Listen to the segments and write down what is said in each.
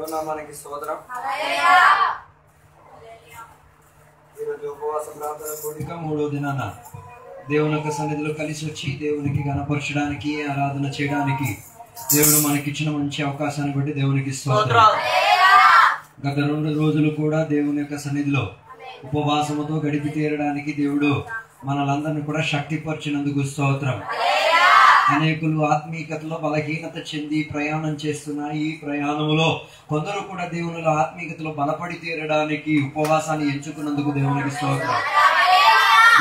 ప్రభునామానికి స్తోత్రం. ఈరోజు ఉపవాస ప్రార్థన కూడిక 3వ దినాన దేవుని యొక్క సన్నిధిలో కలిసి వచ్చి దేవునికి గణపరచడానికి, ఆరాధన చేయడానికి దేవుడు మనకిచ్చిన మంచి అవకాశాన్ని బట్టి దేవునికి స్తోత్రం. గత 2 రోజులు కూడా దేవుని యొక్క సన్నిధిలో ఉపవాసముతో గడిపి తీరడానికి దేవుడు మనలందరినీ కూడా శక్తిపరిచినందుకు స్తోత్రం. అనేకులు ఆత్మీయతలో బలహీనత చెంది ప్రయాణం చేస్తున్న ఈ ప్రయాణంలో కొందరు కూడా దేవునిలో ఆత్మీయతలో బలపడి తీరడానికి ఉపవాసాన్ని ఎంచుకున్నందుకు దేవునికి స్తోత్రం.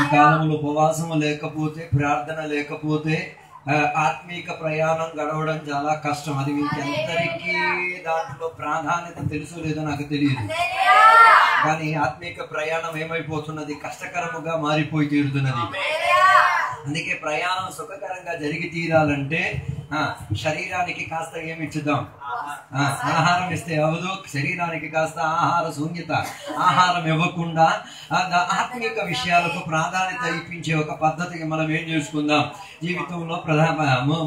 ఈ కాలంలో ఉపవాసము లేకపోతే, ప్రార్థన లేకపోతే ఆత్మీక ప్రయాణం గడవడం చాలా కష్టం. అది మీకు ఎందరికీ దాంట్లో ప్రాధాన్యత తెలుసో లేదో నాకు తెలియదు, కానీ ఆత్మీక ప్రయాణం ఏమైపోతున్నది, కష్టకరముగా మారిపోయి తీరుతున్నది. అందుకే ప్రయాణం సుఖకరంగా జరిగి తీరాలంటే శరీరానికి కాస్త ఏమి ఇచ్చుదాం, ఆహారం ఇస్తే అవదు. శరీరానికి కాస్త ఆహార శూన్యత, ఆహారం ఇవ్వకుండా ఆత్మీక విషయాలకు ప్రాధాన్యత ఇప్పించే ఒక పద్ధతికి మనం ఏం చేసుకుందాం, జీవితంలో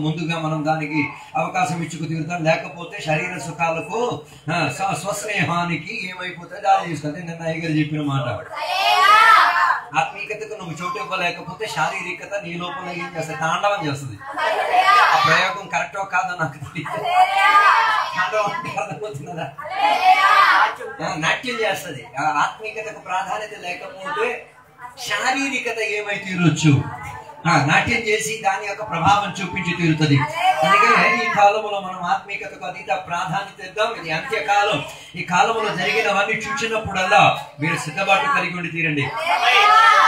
ముందుగా మనం దానికి అవకాశం ఇచ్చుకు తీరుతాం. లేకపోతే శరీర సుఖాలకు, స్వస్నేహానికి ఏమైపోతే దారి తీసుకుంటే నిన్న అయ్యగారు చెప్పిన మాట. ఆత్మీయతకు నువ్వు చోటు ఇవ్వలేకపోతే శారీరకత నీ లోపల ఏం చేస్తుంది, తాండవం చేస్తుంది. ఆ ప్రయోగం కరెక్టో కాదో నాకు తెలియదు. అర్థమవుతున్నదా? నాట్యం చేస్తుంది. ఆత్మీయతకు ప్రాధాన్యత లేకపోతే శారీరకత ఏమై తీరొచ్చు, నాట్యం చేసి దాని యొక్క ప్రభావం చూపించి తీరుతుంది. అందుకే ఈ కాలంలో మనం ఆత్మీయతకు అతీత ప్రాధాన్యత ఇద్దాం. ఇది అంత్యకాలం. ఈ కాలంలో జరిగినవన్నీ చూసినప్పుడల్లా మీరు సిద్ధపాటు కలిగి ఉండి తీరండి.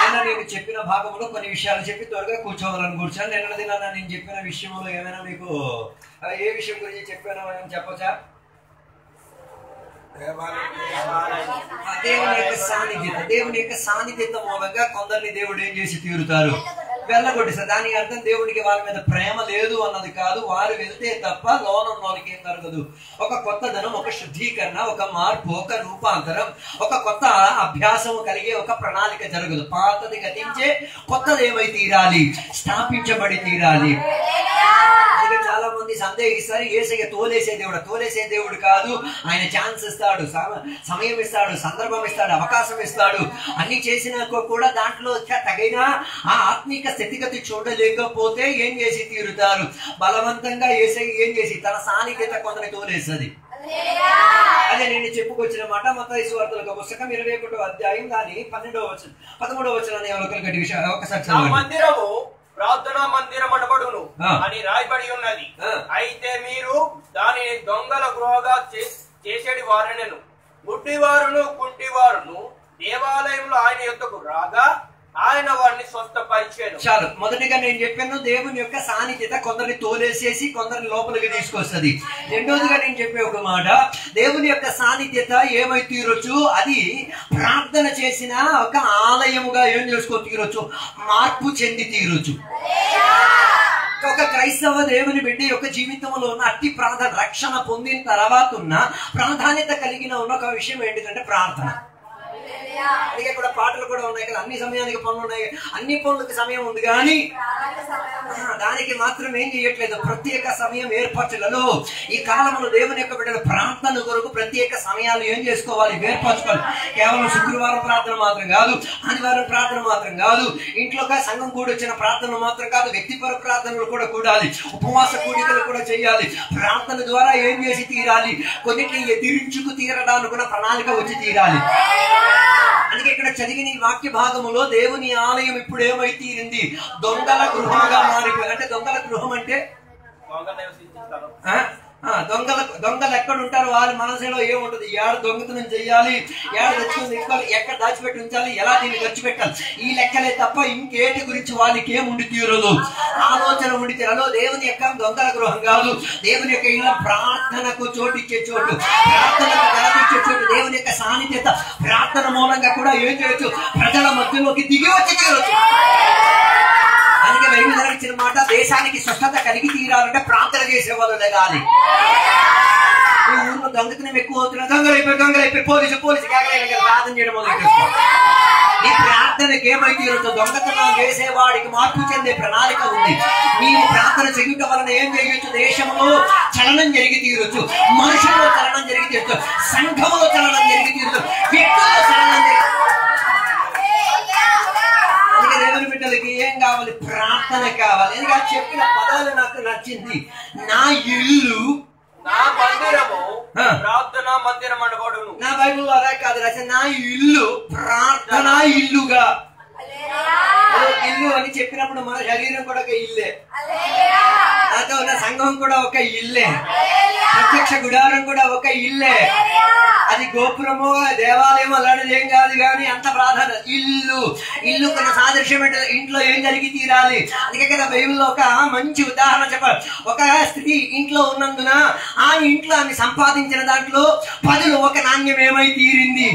నిన్న నేను చెప్పిన భాగంలో కొన్ని విషయాలు చెప్పి త్వరగా కూర్చోవాలని కూర్చొని, నిన్న దినాన నేను చెప్పిన విషయంలో ఏమైనా మీకు ఏ విషయం గురించి చెప్పానో అని చెప్పచ్చా? దేవుని యొక్క సాన్నిధ్యత మూలంగా కొందరిని దేవుడు ఏం చేసి తీరుతారు, వెళ్ళగొట్టేస్తారు. దాని అర్థం దేవుడికి వారి మీద ప్రేమ లేదు అన్నది కాదు. వారు వెళ్తే తప్ప లోనం వాళ్ళకి ఏం జరగదు. ఒక కొత్త ధనం, ఒక శుద్ధీకరణ, ఒక మార్పు, ఒక రూపాంతరం, ఒక కొత్త అభ్యాసము కలిగే ఒక ప్రణాళిక జరగదు. పాతది గతించే కొత్తది ఏమై తీరాలి, స్థాపించబడి తీరాలి. అందుకే చాలా మంది సందేహిస్తారు, యేసయ్య తోలేసే దేవుడు. తోలేసే దేవుడు కాదు. ఆయన ఛాన్స్ ఇస్తాడు, సమయం ఇస్తాడు, సందర్భం ఇస్తాడు, అవకాశం ఇస్తాడు. అన్ని చేసినా కూడా దాంట్లో తగిన ఆ ఆత్మీక స్థితిగతి చూడలేకపోతే ఏం చేసి తీరుతారు, బలవంతంగా యేసయ్య ఏం చేసి తన సాన్నిధ్యత కొందరిని తోలేస్తుంది. అదే నేను చెప్పుకొచ్చిన మాట. మత్తయి సువార్తల పుస్తకం 21వ అధ్యాయం దాని 13వ వచనాన్ని ఒకసారి మందిరము ప్రార్థనా మందిరం అనబడును అని రాయబడి ఉన్నది. అయితే మీరు దానిని దొంగల గృహగా చేసేది వారనెను. గుడ్డివారును కుంటివారును దేవాలయంలో ఆయన యొద్దకు రాగా ఆయన వారిని స్వస్థపరిచాడు. చాలు. మొదటిగా నేను చెప్పాను, దేవుని యొక్క సాన్నిధ్యత కొందరిని తోలేసేసి కొందరిని లోపలికి తీసుకొస్తుంది. రెండోదిగా నేను చెప్పే ఒక మాట, దేవుని యొక్క సాన్నిధ్యత ఏమై తీరొచ్చు, అది ప్రార్థన చేసిన ఒక ఆలయముగా ఏం చేసుకో తీరొచ్చు, మార్పు చెంది తీరొచ్చు. ఒక క్రైస్తవ దేవుని బిడ్డ యొక్క జీవితంలో ఉన్న అట్టి రక్షణ పొందిన తర్వాత ఉన్న ప్రాధాన్యత కలిగిన ఉన్న ఒక విషయం ఏంటిదంటే ప్రార్థన. అందుకే కూడా పాటలు కూడా ఉన్నాయి కదా, అన్ని సమయానికి పనులు ఉన్నాయి, అన్ని పనులకు సమయం ఉంది, కానీ దానికి మాత్రం ఏం చేయట్లేదు, ప్రత్యేక సమయం ఏర్పరచలేదు. ఈ కాలంలో దేవుని యొక్క బిడ్డలు ప్రార్థన కొరకు ప్రత్యేక సమయాలు ఏం చేసుకోవాలి, ఏర్పరచుకోవాలి. కేవలం శుక్రవారం ప్రార్థన మాత్రం కాదు, ఆదివారం ప్రార్థన మాత్రం కాదు, ఇంట్లో సంఘం కూడి వచ్చిన ప్రార్థనలు మాత్రం కాదు, వ్యక్తిపర ప్రార్థనలు కూడా కూడాలి, ఉపవాస కూడికలు కూడా చేయాలి. ప్రార్థన ద్వారా ఏం చేసి తీరాలి, కొన్నిటిని ఎదిరించుకు తీరడానికి కూడా ప్రణాళిక వచ్చి తీరాలి. అందుకే ఇక్కడ చదివిన ఈ వాక్య భాగములో దేవుని ఆలయం ఇప్పుడు ఏమై తీరింది, దొంగల గృహంగా మారిపోయింది. అంటే దొంగల గృహం అంటే దొంగలు ఎక్కడ ఉంటారు, వారి మనసులో ఏముంటది, ఏడ దొంగతనం చెయ్యాలి, ఏడ తెచ్చుకుని ఎక్కడ దాచిపెట్టి ఉంచాలి, ఎలా దీన్ని ఖర్చు పెట్టాలి, ఈ లెక్కలే తప్ప ఇంకేటి గురించి వాళ్ళకి ఏముండి తీరదు, ఆలోచన ఉండి తీరదు. దేవుని యొక్క దొంగల గృహం కాదు, దేవుని యొక్క ఇళ్ళ ప్రార్థనకు చోటిచ్చే చోటు, ప్రార్థనకు గలపిచ్చే చోటు. దేవుని యొక్క సాన్నిధ్యత ప్రార్థన మూలంగా కూడా ఏం చేయొచ్చు, ప్రజల మధ్యలోకి దిగి వచ్చి తీరొచ్చు. అందుకే బైబిల్ ఇచ్చిన మాట, దేశానికి స్వస్థత కలిగి తీరాలంటే ప్రార్థన చేసేవాళ్ళు లేగాలి. ఈ ఊళ్ళో దొంగతనం ఎక్కువ అవుతున్నా, దొంగలైపోయి పోలీసు ప్రార్థన చేయడం మొదలు. నీ ప్రార్థనకి ఏమైతే దొంగతనం చేసేవాడికి మార్పు చెందే ప్రణాళిక ఉంది. నీవు ప్రార్థన చేయటం వలన ఏం చేయొచ్చు, దేశంలో చలనం జరిగి తీరొచ్చు, మనుషుల్లో చలనం జరిగి తీరొచ్చు. చేసింది. నా ఇల్లు నా మందిరము ప్రార్థనా మందిరం అనబడును. నా బైబిల్లో అదే కాదు రాసి, నా ఇల్లు ప్రార్థనా ఇల్లుగా. ఇల్లు అని చెప్పినప్పుడు మన శరీరం కూడా ఒక ఇల్లే, నాతో ఉన్న సంఘం కూడా ఒక ఇల్లే, ప్రత్యక్ష గుడారం కూడా ఒక ఇల్లే. అది గోపురమో దేవాలయం అలాంటిది ఏం కాదు, కానీ అంత ప్రాధాన్యత ఇల్లు. ఇల్లు కొన్ని సాదృశ్యం అంటే ఇంట్లో ఏం జరిగి తీరాలి. అందుకే కదా బైబిల్లో ఒక మంచి ఉదాహరణ చెప్పాలి. ఒక స్త్రీ ఇంట్లో ఉన్నందున ఆ ఇంట్లో ఆమె సంపాదించిన దాంట్లో 10 ఒక నాణ్యం ఏమై తీరింది,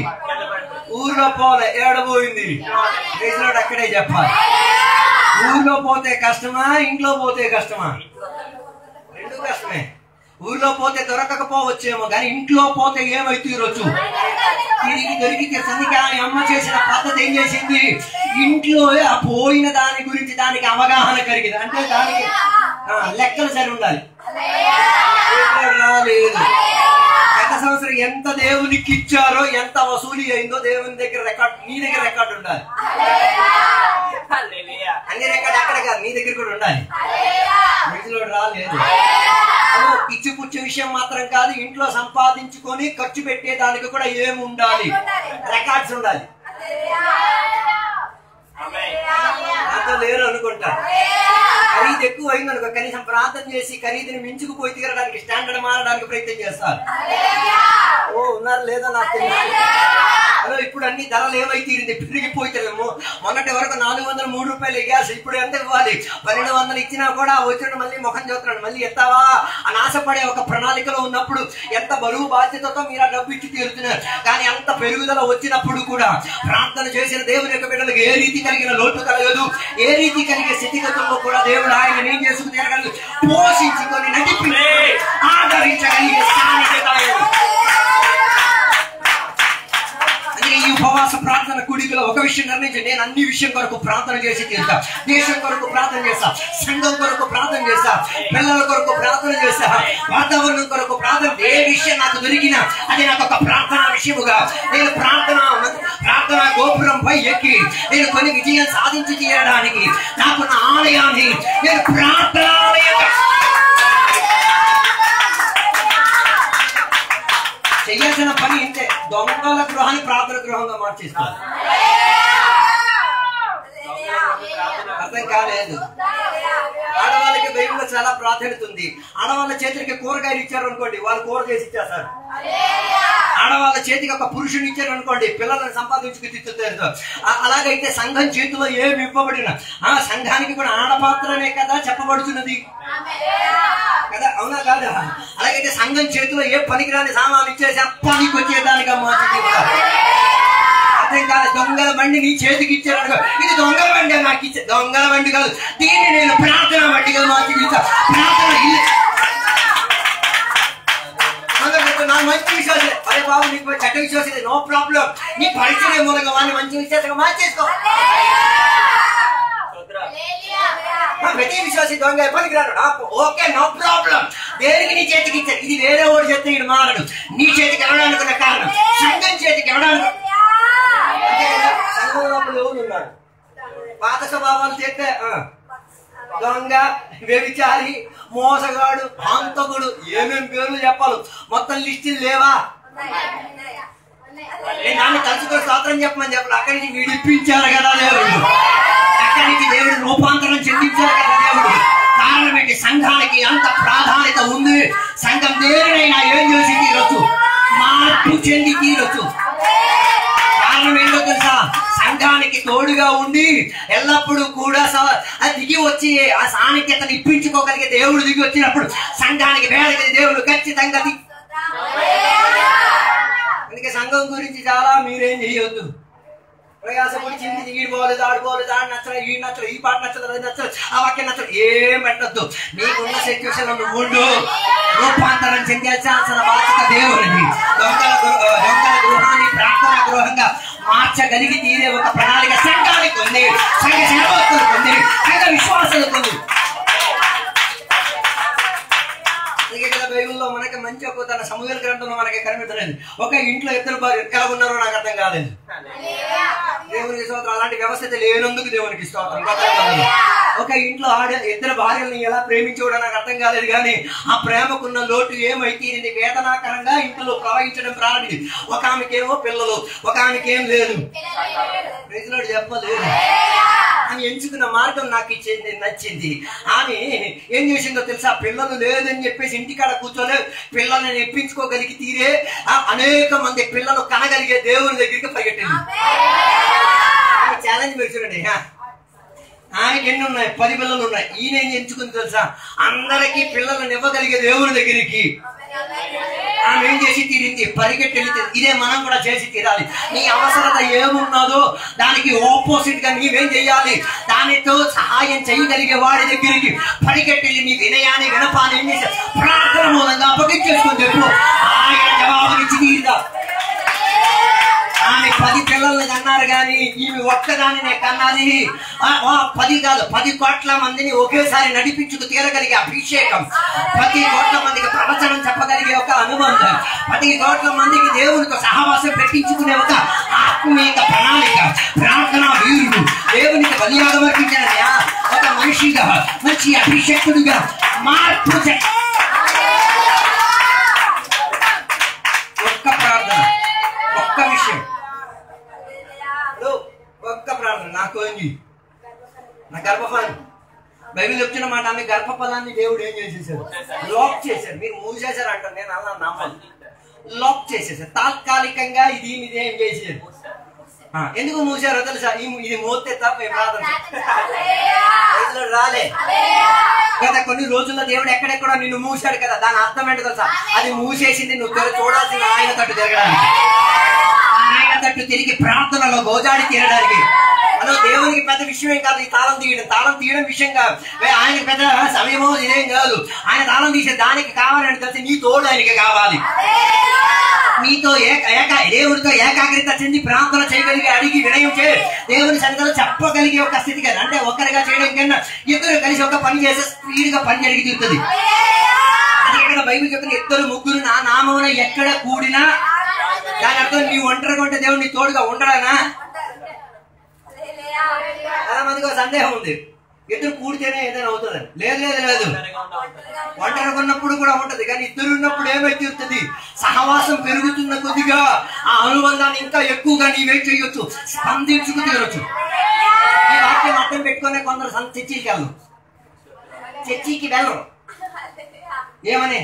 ఊర్లో పోలే, ఏడబోయింది. అక్కడే చెప్పాలి. ఊర్లో పోతే కష్టమా, ఇంట్లో పోతే కష్టమా? రెండు కష్టమే. ఊర్లో పోతే దొరకకపోవచ్చేమో, కానీ ఇంట్లో పోతే ఏమై తీరొచ్చు, తిరిగి దొరికితే సన్ని. కానీ అమ్మ చేసిన పద్ధతి ఏం చేసింది, ఇంట్లో ఆ పోయిన దాని గురించి దానికి అవగాహన కలిగింది. అంటే దానికి లెక్కలు సరి ఉండాలి. రాలేదు గత సంవత్సరం ఎంత దేవునికి ఇచ్చారో, ఎంత వసూలు అయిందో దేవుని దగ్గర రికార్డ్, నీ దగ్గర రికార్డు ఉండాలి. అన్ని రికార్డు అక్కడ కాదు, నీ దగ్గర కూడా ఉండాలి. వీటిలో రాలేదు. పిచ్చి పుచ్చి విషయం మాత్రం కాదు, ఇంట్లో సంపాదించుకొని ఖర్చు పెట్టేదానికి కూడా ఏమి ఉండాలి, రికార్డ్స్ ఉండాలి. నాతో లేరు అనుకుంటా. ఖరీదు ఎక్కువ అయింది అనుకో, కనీసం ప్రార్థన చేసి ఖరీదుని మించుకుపోయి తీరడానికి, స్టాండర్డ్ మారడానికి ప్రయత్నం చేస్తారు. ఓ ఉన్నారు లేదా నాకు అదో. ఇప్పుడు అన్ని ధరలు ఏమై తీరింది, పెరిగిపోయితేమో. మొన్నటి వరకు 403 రూపాయలు గ్యాస్, ఇప్పుడు ఎంత ఇవ్వాలి, 1200 ఇచ్చినా కూడా వచ్చిన మళ్ళీ ముఖం చూస్తున్నాడు, మళ్ళీ ఎత్తావా అని ఆశపడే ఒక ప్రణాళికలో ఉన్నప్పుడు ఎంత బరువు బాధ్యతతో మీరు ఆ డబ్బు ఇచ్చి తీరుతున్నారు. కానీ అంత పెరుగుదల వచ్చినప్పుడు కూడా ప్రార్థన చేసిన దేవుని యొక్క బిడ్డలకు ఏ రీతి కలిగిన లోటు కలగదు, ఏ రీతి కలిగే స్థితిగతుల్లో కూడా దేవుడు ఆయన ఏం చేసుకు తీరగలదు, పోషించుకొని నడిపి ఆదరించగలిగే స్థానికత. ఈ ఉపవాస ప్రార్థన కూడికలో ఒక విషయం నిర్ణయించి, నేను అన్ని విషయం కొరకు ప్రార్థన చేసి తీరుతా. దేశం కొరకు ప్రార్థన చేస్తా, సంఘం కొరకు ప్రార్థన చేస్తా, పిల్లల కొరకు ప్రార్థన చేస్తా, వాతావరణం కొరకు ప్రార్థన. ఏ విషయం నాకు దొరికినా అది నాకు ఒక ప్రార్థనా విషయముగా, నేను ప్రార్థన గోపురంపై ఎక్కి నేను కొన్ని విజయం సాధించి తీయడానికి నాకు నా ఆలయాన్ని నేను ప్రార్థనాలయంగా చెయ్యాల్సిన పని ఇంతే. దొంగల గృహాన్ని ప్రార్థన గృహంగా మార్చేస్తారు. అర్థం కాలేదు. ఆడవాళ్ళకి బైబిల్లో చాలా ప్రాధాన్యత ఉంది. ఆడవాళ్ళ చేతులకి కూరగాయలు ఇచ్చారు అనుకోండి, వాళ్ళు కూర చేసి ఇచ్చేస్తారు. ఆడవాళ్ళ చేతికి ఒక పురుషుని ఇచ్చారు అనుకోండి, పిల్లలను సంపాదించుకు తిట్టుతారు. అలాగైతే సంఘం చేతిలో ఏమి ఇవ్వబడిన ఆ సంఘానికి కూడా ఆడపాత్రనే కదా చెప్పబడుతున్నది కదా, అవునా కాదా? అలాగైతే సంఘం చేతిలో ఏ పనికిరాని సామాన్లు ఇచ్చేసి ఆ పనికి వచ్చేదానిగా మార్చి అర్థం కాదు. దొంగల బండి నీ చేతికి ఇచ్చారు, ఇది దొంగల బండి నాకు ఇచ్చే, దొంగల బండి కాదు, దీన్ని నేను ప్రార్థన బండిగా మార్చి ప్రార్థన నాకు మంచి విశ్వాసం. అరే బాబు నీకు చెడ్డ విశ్వాసం, నో ప్రాబ్లం, నీ పరిచయం మూలంగా వాళ్ళని మంచి విశ్వాసంగా మార్చేసుకో. ప్రతి విశ్వాసి దొంగ పనికిరాడు, ఓకే నో ప్రాబ్లం. దేనికి నీ చేతికి ఇచ్చారు, ఇది వేరే ఓడి చేస్తే ఇడు మారడు. నీ చేతికి ఎవడానికి ఉన్న కారణం, సంఘం చేతికి ఎవడానికి. సంఘంలో ఎవరు ఉన్నాడు, పాత స్వభావాలు చేస్తే దొంగ, వ్యభిచారి, మోసగాడు, హంతకుడు, ఏమేమి పేర్లు చెప్పాలి, మొత్తం లిస్టులు లేవా? నేను దాన్ని తలుచుకొని స్తోత్రం చెప్పమని చెప్పాలి. అక్కడి నుంచి విడిపించారు కదా దేవుడు, అక్కడి నుంచి దేవుడు రూపాంతరం చెందించారు కదా దేవుడు. కారణం ఏంటి, సంఘానికి అంత ప్రాధాన్యత ఉంది. సంఘం దేనినైనా ఏం చేసి తీరొచ్చు, మార్పు చెంది తీరొచ్చు. కారణం ఏంటో తెలుసా, సంఘానికి తోడుగా ఉండి ఎల్లప్పుడూ కూడా దిగి వచ్చి ఆ సాన్నిధ్యతను ఇప్పించుకోగలిగే దేవుడు దిగి వచ్చినప్పుడు సంఘానికి వేరే దేవుడు ఖచ్చితంగా. అందుకే సంఘం గురించి చాలా మీరేం చేయొద్దు. ప్రయాసపడి చింది ఈడిపోలేదు, ఆడుకోలేదు, ఆడి నచ్చలేదు, ఈ నచ్చలేదు, ఈ పాట నచ్చలేదు, అది నచ్చలేదు, ఆ వాక్యం నచ్చలేదు, ఏం పెట్టద్దు. నీకున్న సిచ్యువేషన్ లో నువ్వు ఉండు. రూపాంతరం చెందాల్సిన బాధ్యత దేవుడిని. దొంగల గృహాన్ని ప్రార్థనా గృహంగా మార్చగలిగి తీరే ఒక ప్రణాళిక సంఘానికి ఉంది, సంఘ సేవకులకు ఉంది, సంఘ విశ్వాసాలకు ఉంది. బైబిల్లో మనకి మంచి ఒక తన సమూహల గ్రంథంలో మనకి కనిపించలేదు. ఒక ఇంట్లో ఇద్దరు భార్య ఎలా ఉన్నారో నాకు అర్థం కాలేదు. దేవునికి స్తోత్రం. అలాంటి వ్యవస్థ లేనందుకు దేవునికి స్తోత్రం. ఒక ఇంట్లో ఇద్దరు భార్యల్ని ఎలా ప్రేమించడం నాకు అర్థం కాలేదు, కానీ ఆ ప్రేమకున్న లోటు ఏమైతే ఇది వేదనాకరంగా ఇంట్లో ప్రవహించడం ప్రారంభించింది. ఒక ఆమెకేమో పిల్లలు, ఒక ఆమెకేం లేదు. ప్రజలు చెప్పలేదు. ఆమె ఎంచుకున్న మార్గం నాకు ఇచ్చింది, నచ్చింది. ఆమె ఏం చేసిందో తెలుసా? పిల్లలు లేదని చెప్పేసి ఇంటికాడ కూర్చోలేదు, పిల్లల్ని ఎప్పించుకోగలిగి తీరే అనేక మంది పిల్లలు కనగలిగే దేవుని దగ్గరికి పరిగెట్టింది. ఛాలెంజ్ పెడుతున్నాండి. ఆమెకి ఎన్ని ఉన్నాయి? 10 పిల్లలు ఉన్నాయి. ఈయన ఏం ఎంచుకుంది తెలుసా? అందరికీ పిల్లలను ఇవ్వగలిగే దేవుని దగ్గరికి ఆమె ఏం చేసి తీరింది? పరిగెట్టి వెళ్తే. ఇదే మనం కూడా చేసి తీరాలి. నీ అవసరత ఏమున్నదో దానికి ఆపోజిట్ గా నీవేం చెయ్యాలి? దానితో సహాయం చేయగలిగే వాడి దగ్గరికి పరిగెట్టి నీ వినయాన్ని వినపాన్ని ఏం చేసి ప్రార్థన మూలంగా అప్పగించేసుకొని చెప్పు, ఆయన జవాబునిచ్చి తీరుదా. ఆమె 10 పిల్లల్ని కన్నారు, కానీ ఈమె ఒక్కదానినే కన్నది. 10 కాదు, 10 కోట్ల మందిని ఒకేసారి నడిపించుకు తీరగలిగే అభిషేకం, 10 కోట్ల మందికి ప్రవచనం చెప్పగలిగే ఒక అనుబంధం, 10 కోట్ల మందికి దేవునితో సహవాసం పెట్టించుకునే ఒక ఆత్మీయ ప్రణాళిక, ప్రార్థనా వీరుడు, దేవునికి బలియాగం అర్పించిన ఒక మనిషిగా, మంచి అభిషేకుడిగా మార్పు. ఒక్క ప్రార్థన, ఒక్క విషయం, ఒక్క ప్రార్థన. నాకు నా గర్భఫలం బైబిల్ చెప్తున్న మాట, ఆమె గర్భఫలాన్ని దేవుడు ఏం చేసేసాడు? లాక్ చేశాడు. మీరు మూసేశారు అంటారు, నేను అలా నమ్మను. లాక్ చేసేసారు తాత్కాలికంగా. ఇది ఏం చేసేది? ఎందుకు మూసారో తెలుసా? ఇది మోస్తే తప్ప ప్రార్థన రాలే కదా. కొన్ని రోజుల్లో దేవుడు ఎక్కడెక్కడో నిన్ను మూసాడు కదా, దాని అర్థం ఏంటో తెలుసా? అది మూసేసింది నువ్వు చూడాల్సిన ఆయన తట్టు తిరగడానికి, ఆయన తట్టు తిరిగి ప్రార్థనలో గోజాడి తీరడానికి. అదో దేవునికి పెద్ద విషయం కాదు ఈ తాళం తీయడం విషయం కాదు. ఆయనకి పెద్ద సమయమో ఇదేం కాదు. ఆయన తాళం తీసే దానికి కావాలని తెలిసి నీ తోడు ఆయనకి కావాలి. నీతో దేవుడితో ఏకాగ్రత చెంది ప్రార్థన చేయగలిగి, అడిగి వినయం చే దేవుని సన్నిధిలో చెప్పగలిగే ఒక స్థితి కదా. అంటే ఒక్కరిగా చేయడం కన్నా ఇద్దరు కలిసి ఒక పని చేస్తే స్పీడ్ గా పని జరిగి తీరుతుంది. అది ఇక్కడ బైబిల్ చెప్పిన 2 3 నా నామమున ఎక్కడ కూడినా, దాని అర్థం నీ ఒంటరిగా ఉంటే దేవుడు నీ తోడుగా ఉండడానా? చాలా మందికి ఒక సందేహం ఉంది, 2 కూడితేనే ఏదైనా అవుతుందని. లేదు, ఒంటరిగా ఉన్నప్పుడు కూడా ఉంటది, కానీ 2 ఉన్నప్పుడు ఏమై తీరుతుంది? సహవాసం పెరుగుతున్న కొద్దిగా ఆ అనుబంధాన్ని ఇంకా ఎక్కువగా నీవేం చేయొచ్చు? స్పందించుకు తీరొచ్చు. ఈ వాక్యం అర్థం పెట్టుకునే కొందరు చర్చికి వెళ్ళరు. ఏమని?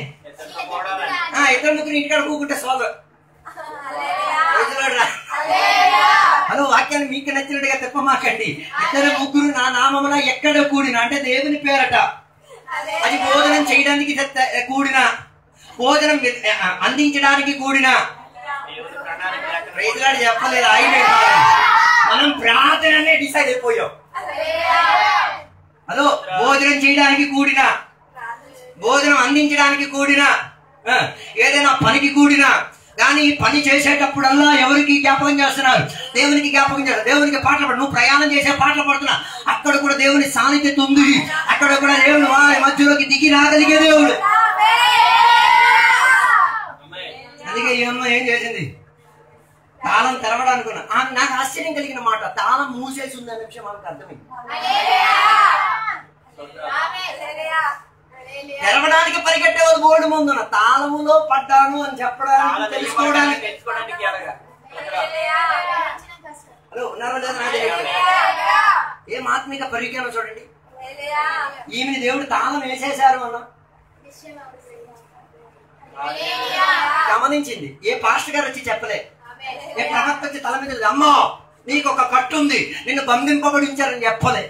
2 ముగ్గురు ఇంటికాడ కూకుంటే సోదరు. హలో, వాక్యాన్ని మీకు నచ్చినట్టుగా చెప్పమాకండి. 2 ముగ్గురు నా నామమున ఎక్కడ కూడిన, అంటే దేవుని పేరట. అది భోజనం చేయడానికి కూడిన, భోజనం అందించడానికి కూడిన. రైతులాడు చెప్పలేదు, ఆయన మనం ప్రార్థననే డిసైడ్ అయిపోయాం. హలో, భోజనం చేయడానికి కూడిన, భోజనం అందించడానికి కూడిన, ఏదైనా పనికి కూడిన. కానీ పని చేసేటప్పుడల్లా ఎవరికి జ్ఞాపకం చేస్తున్నారు? దేవునికి జ్ఞాపకం చేస్తారు. దేవునికి పాటలు పాడు. నువ్వు ప్రయాణం చేసే పాటలు పాడుతున్నా, అక్కడ కూడా దేవుని సాన్నిధ్యం ఉంది. అక్కడ కూడా దేవుడు వారి మధ్యలోకి దిగి రాగలిగే దేవుడు. అందుకే ఈ అమ్మ ఏం చేసింది? తాళం తెరవడానుకున్నా. నాకు ఆశ్చర్యం కలిగిన మాట, తాళం మూసేసి ఉంది అనే విషయం మనకు అర్థమైంది. తెరవడానికి పరిగెట్టేవాళ్ళు బోర్డు ముందున్న తాళములో పడ్డాను అని చెప్పడానికి, తెలుసుకోవడానికి. హలో, ఉన్నారో లేదా? ఏం ఆత్మిక పరిజ్ఞానం చూడండి. ఈమెని దేవుడు తాళం వేసేశారు అన్న గమనించింది. ఏ పాస్టర్ గారు వచ్చి చెప్పలే, ఏ ప్రవక్త వచ్చి తల మీద అమ్మో నీకు ఒక కట్టు ఉంది, నిన్ను బంధింపబడించారని చెప్పలే.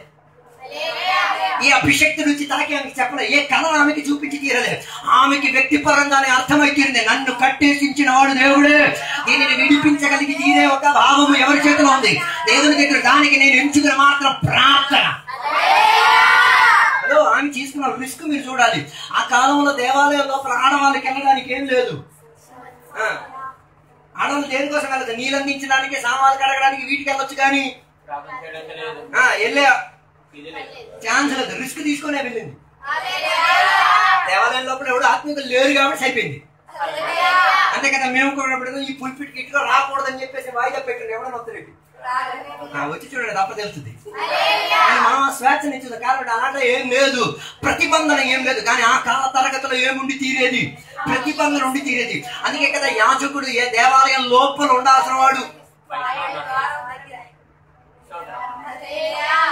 ఈ అభిషక్తి నుంచి తనకి ఆమెకి చెప్పలే. ఏ కళ ఆమెకి చూపించి తీరలేదు. ఆమెకి వ్యక్తిపరంగానే అర్థమైతీరింది, నన్ను కట్టేసించిన వాడు దేవుడే, దీనిని విడిపించగలిగి తీరే ఒక భావము ఎవరి చేతిలో ఉంది? దేవుని దగ్గర. దానికి నేను ఎంచుకున్న మాత్రం ప్రార్థన. హలో, ఆమె తీసుకున్న రిస్క్ మీరు చూడాలి. ఆ కాలంలో దేవాలయం లోపల ఆడవాళ్ళకి వెళ్ళడానికి ఏం లేదు. ఆడవాళ్ళు దేనికోసం వెళ్ళదు? నీళ్ళు అందించడానికి, సామాన్లు కడగడానికి, వీటికి వెళ్ళొచ్చు, కానీ వెళ్ళే ఛాన్స్ లేదు. రిస్క్ తీసుకునే వెళ్ళింది. దేవాలయం లోపల ఎవడు ఆత్మీయులు లేరు కాబట్టి సరిపోయింది. అంతే కదా. మేము కూడా ఈ పుల్పిట్ కిట్లో రాకూడదని చెప్పేసి వాయిదా పెట్టండి. ఎవడన్నా వస్తుంది వచ్చి చూడండి తప్ప తెలుస్తుంది. మనం ఆ స్వేచ్ఛనిచ్చింది కాబట్టి అలాంటి ఏం లేదు, ప్రతిబంధన ఏం లేదు. కానీ ఆ కాల తరగతిలో ఏముండి తీరేది? ప్రతిబంధన ఉండి తీరేది. అందుకే కదా యాజకుడు ఏ దేవాలయం లోపల ఉండాల్సిన వాడు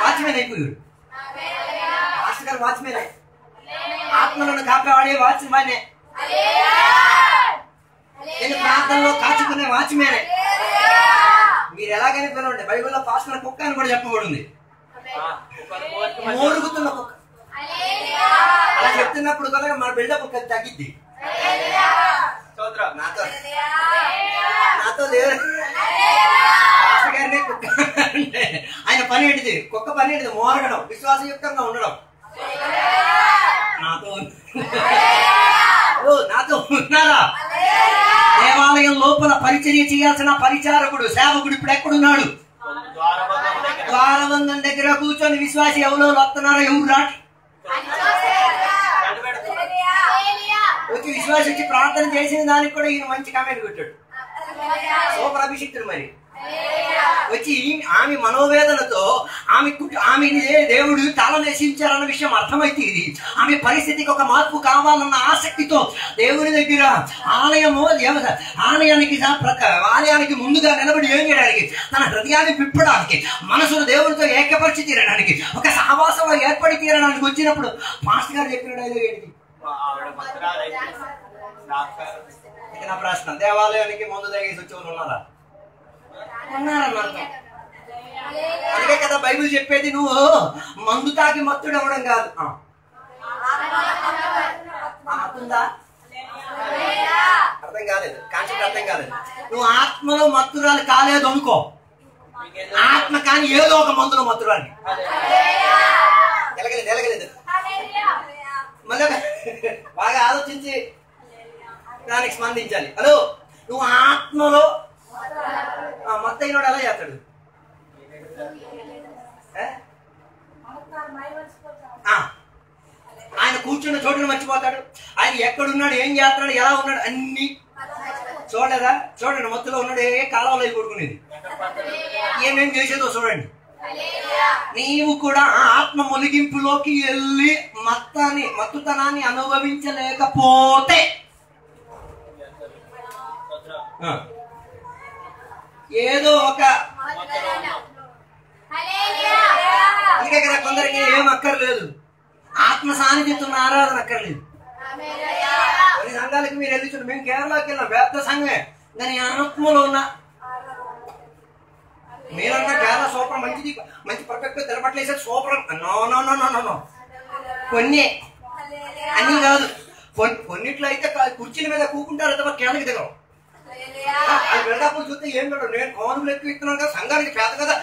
వాచ్మెన్ అయిపోయాడు. మాస్టర్ గారు వాచ్మెన్, ఆత్మలను కాపేవాడే వాచ్మెనే, నేను ప్రాంతంలో కాచుకునే వాచ్మెనే. మీరు ఎలాగైనా పిలవండి, బైబిల్లో పాస్టర్ కుక్క అని కూడా చెప్పబడింది, మోరుగుతున్న కుక్క. అలా చెప్తున్నప్పుడు కదా మన బిల్డప్ తగ్గిద్ది. నాతో లేదు పాస్టర్ గారినే కుక్క అంటే ఆయన పని ఏంటిది? కుక్క పని ఏంటిది? మోరగడం, విశ్వాసయుక్తంగా ఉండడం. నాతో ఉన్నారా? దేవాలయం లోపల పరిచర్య చేయాల్సిన పరిచారకుడు, సేవకుడు ఇప్పుడు ఎక్కడున్నాడు? ద్వారబంధం దగ్గర కూర్చొని విశ్వాసి ఎవరో వస్తున్నారో ఎవరు రాటి వచ్చి విశ్వాసి వచ్చి ప్రార్థన చేసిన దానికి కూడా ఈయన మంచి కామెంట్ పెట్టాడు. సూపర్ అభిషిక్తుడు. మరి వచ్చి ఆమె మనోవేదనతో ఆమెని దేవుడు తలనేసించారన్న విషయం అర్థమైతే ఇది ఆమె పరిస్థితికి ఒక మార్పు కావాలన్న ఆసక్తితో దేవుని దగ్గర ఆలయానికి ముందుగా నిలబడి ఏం చేయడానికి, తన హృదయాన్ని పిప్పడానికి, మనసును దేవుడితో ఏకపరిచి తీరడానికి, ఒక సహవాసంలో ఏర్పడి తీరడానికి వచ్చినప్పుడు మాస్టర్ గారు చెప్పిన డైలాగ్ ఏంటి? నా ప్రశ్న, దేవాలయానికి ముందు తగ్గేసి వచ్చేవాళ్ళు ఉన్నారా? అందుకే కదా బైబిల్ చెప్పేది, నువ్వు మందు తాగి మత్తుడు అవ్వడం కాదు. మత్తుందా? అర్థం కాలేదు, కాన్సెప్ట్ అర్థం కాలేదు. నువ్వు ఆత్మలో మత్తురాలు కాలేదు అనుకో, ఆత్మ కానీ ఏదో ఒక మందులో మత్తురాలి ఎలగలేదు. మళ్ళీ బాగా ఆలోచించి దానికి స్పందించాలి. హలో, నువ్వు ఆత్మలో మత్తయినోడు ఎలా చేస్తాడు? ఆయన కూర్చున్న చోటును మర్చిపోతాడు. ఆయన ఎక్కడున్నాడు, ఏం చేస్తున్నాడు, ఎలా ఉన్నాడు అన్ని చూడలేదా? చూడండి, మత్తులో ఉన్నాడు, ఏ కాలంలో కొడుకునేది, ఏమేం చేసేదో చూడండి. నీవు కూడా ఆత్మ మొలిగింపులోకి వెళ్ళి మత్తుతనాన్ని అనుభవించలేకపోతే ఏదో ఒక, అందుకే కదా కొందరికి ఏం అక్కర్లేదు, ఆత్మ సాన్నిధ్యం ఆరాధన అక్కర్లేదు. కొన్ని సంఘాలకి మీరు వెళ్ళి చూడండి, మేము కేరళకి వెళ్ళాం, పెద్ద సంఘమే, దాని ఆత్మలో ఉన్న మీరంతా కేరళ సూపర్ మంచిది, మంచి పర్ఫెక్ట్ తెలపట్లేదు సూపర్. నో కొన్ని అన్ని కాదు, కొన్నిట్లో అయితే కుర్చీల మీద కూకుంటారు తప్ప కేరళకి దిగం. అది వెళ్ళప్పుడు చూస్తే ఏం పెట్టడు, నేను కౌన్లు ఎక్కువ ఇస్తున్నాను కదా, సంఘానికి పేద కదా,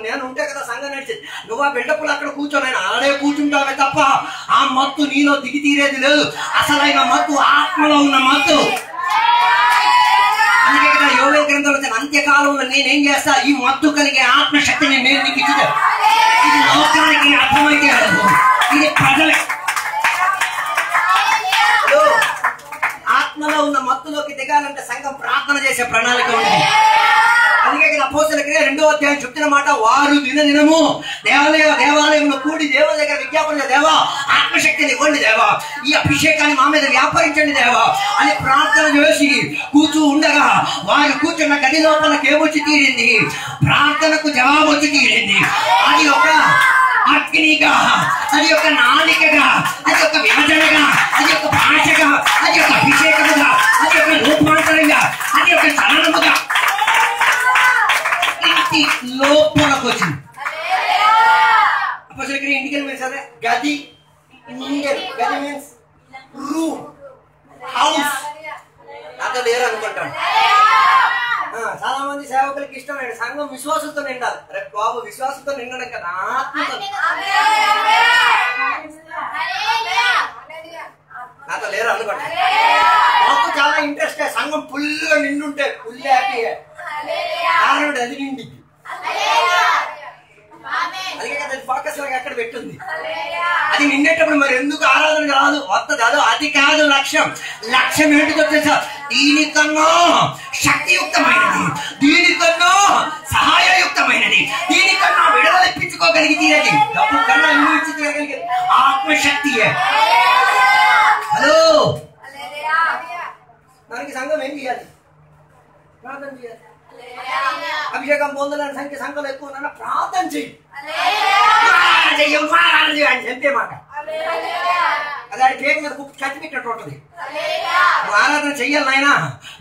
నేను ఉంటే కదా సంఘం నడిచేది. నువ్వు ఆ బిల్డప్లు అక్కడ కూర్చొని ఆడే కూర్చుంటావే తప్ప ఆ మత్తు నీలో దిగి తీరేది లేదు. అసలైన మత్తు ఆత్మలో ఉన్న మత్తు. అందుకే కదా యోవేల్ గ్రంథంలో వచ్చిన అంత్యకాలంలో నేనేం చేస్తా, ఈ మత్తు కలిగే ఆత్మశక్తిని నేను నీకు ఇచ్చింది. ఇది లోకానికి అర్థమైతే ఇది ప్రజలే. ఆత్మలో ఉన్న మత్తులోకి దిగాలంటే సంఘం ప్రార్థన చేసే ప్రణాళిక ఉంది. అందుకే అపోస్తలుల క్రియలు 2వ అధ్యాయం చెప్తున్న మాట, వారు దినదినము దేవాలయంలో కూడి దేవుని దగ్గర విజ్ఞాపన, దేవా ఆత్మశక్తిని ఇవ్వండి దేవా, ఈ అభిషేకాన్ని మా మీద వ్యాపరించండి దేవా అని ప్రార్థన చేసి కూర్చు ఉండగా వారు కూర్చున్న గది లోపలకి ఏమొచ్చి తీరింది? ప్రార్థనకు జవాబు వచ్చి తీరింది. అది ఒక అగ్నిగా, అది ఒక నాలికగా, అది ఒక విభజనగా, అది ఒక భాషగా, అది ఒక అభిషేకముగా, అది ఒక రూపాంతరంగా, అది ఒక చలనముగా ఇంటి లోపలకు వచ్చింది. అప్పుడు ఇంటికి వెళ్ళి సరే గది ఇండియన్, గది మీన్స్ రూమ్, హౌస్. నాతో లేరు అనుకుంటాను. చాలా మంది సేవకులకి ఇష్టమైన సంఘం విశ్వాసంతో నిండాలి. అరే బాబు, విశ్వాసంతో నిండడం కదా, ఆత్మతో. నాతో లేరు అనుకోండి. మాకు చాలా ఇంట్రెస్ట్, సంఘం ఫుల్గా నిండుంటే ఫుల్ హ్యాపీ. కారణం అది నిండి, అందుకే కదా ఫోకస్ లాగా ఎక్కడ పెట్టుంది. అది నిండేటప్పుడు మరి ఎందుకు ఆరాధన రాదు, వస్తుంది. అది కాదు లక్ష్యం. లక్ష్యం ఏంటిదో తెలుసా? దీనికన్నా శక్తియుక్తమైనది, దీనికన్నా సహాయ తీరేది, డబ్బు కన్నా విలువించి తీరగలిగేది ఆత్మశక్తియే. హలో, దానికి సంఘం ఏం చేయాలి? ప్రార్థన చేయాలి. అభిషేకం పొందాలని సంఖ్య సంఘం ఎక్కువ ఉన్నా ప్రార్థన చెయ్యి. అంతే మాట. అది ఆడి పేరు మీద కత్తి పెట్టినట్టు ఉంటుంది. నువ్వు ఆరాధన చెయ్యాలి నాయన,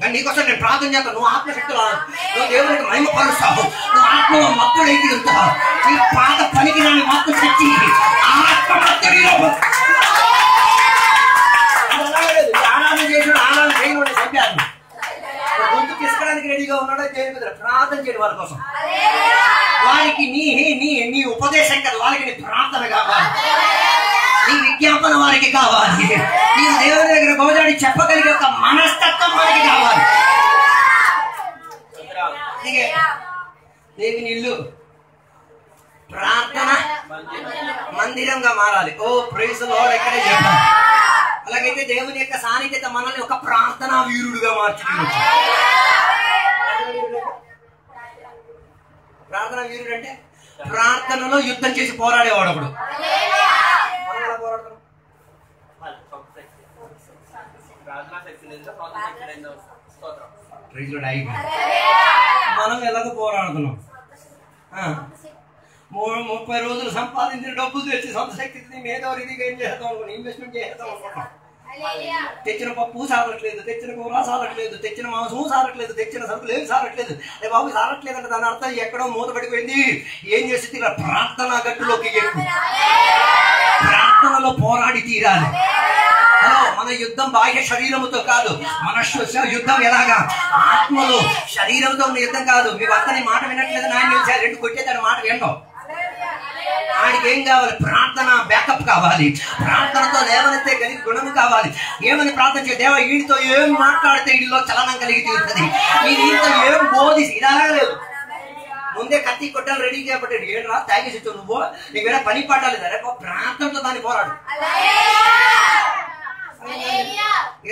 కానీ నీకోసం నేను ప్రార్థన చేస్తాను. నువ్వు ఆత్మశక్తులు, నువ్వు దేవునికి మహిమ పరుస్తావు, నువ్వు ఆత్మ మత్తుడైతే ఉంటావు. నీ పాత పనికి నన్ను మత్తు తెచ్చి ఆత్మ ఆరాధన చేసి ఆరాధన చేయడం చెప్పాను. గొంతు తీసుకోవడానికి రెడీగా ఉన్నాడో దేవుని మీద ప్రార్థన చేయడం వాళ్ళ కోసం. వారికి నీ ఉపదేశం కదా, వారికి నీ ప్రార్థన కావాలి, నీ విజ్ఞాపన వారికి కావాలి, నీ దేవుని దగ్గర గోదాడి చెప్పగలిగే ఒక మనస్తత్వం వారికి కావాలి. దేవుని ఇల్లు ప్రార్థన మందిరంగా మారాలి. ఓ ప్రైజ్ ది లార్డ్. ఎక్కడే చెప్పాలి. అలాగైతే దేవుని యొక్క సాన్నిధ్యత మనల్ని ఒక ప్రార్థనా వీరుడుగా మార్చింది. ప్రార్థనా వీరుడు అంటే ప్రార్థనలో యుద్ధం చేసి పోరాడేవాడు. అప్పుడు మనం ఎలాగ పోరాడుతున్నాం? 30 రోజులు సంపాదించిన డబ్బులు తెచ్చి సొంత శక్తి మేధావిగా ఏం చేస్తాం అనుకున్నాం, ఇన్వెస్ట్మెంట్ చేస్తాం అనుకున్నాం. తెచ్చిన పప్పు సారట్లేదు, తెచ్చిన కూర సారట్లేదు, తెచ్చిన మాంసము సారట్లేదు, తెచ్చిన సరుకులు ఏమి సారట్లేదు. అదే బాబు సారట్లేదంటే దాని అర్థం ఎక్కడో మూతపడిపోయింది. ఏం చేసి తీరా? ప్రార్థనా గట్టులోకి ప్రార్థనలో పోరాడి తీరాలి. మన యుద్ధం బాహ్య శరీరముతో కాదు, మన యుద్ధం ఎలాగా? ఆత్మలో. శరీరంతో ఉన్న యుద్ధం కాదు. మీ భర్తని మాట వినట్లేదు, నాయన 2 కొట్టేదాని మాట వినడం. ఆడికి ఏం కావాలి? ప్రార్థన బ్యాకప్ కావాలి. ప్రార్థనతో లేవనెత్తే కలిగి గుణము కావాలి. ఏమని ప్రార్థన చేయ? దేవా, వీడితో ఏం మాట్లాడితే వీడిలో చలనం కలిగి తీరుతుంది, వీడితో ఏం బోధిసి ఇది లేదు. ముందే కత్తి కొట్టాలి రెడీ చేయబట్టాడు. ఏడ్రా తాగేసి నువ్వు, నీకు వేరే పని పట్టాలి. రేపు ప్రార్థనతో దాన్ని పోరాడు.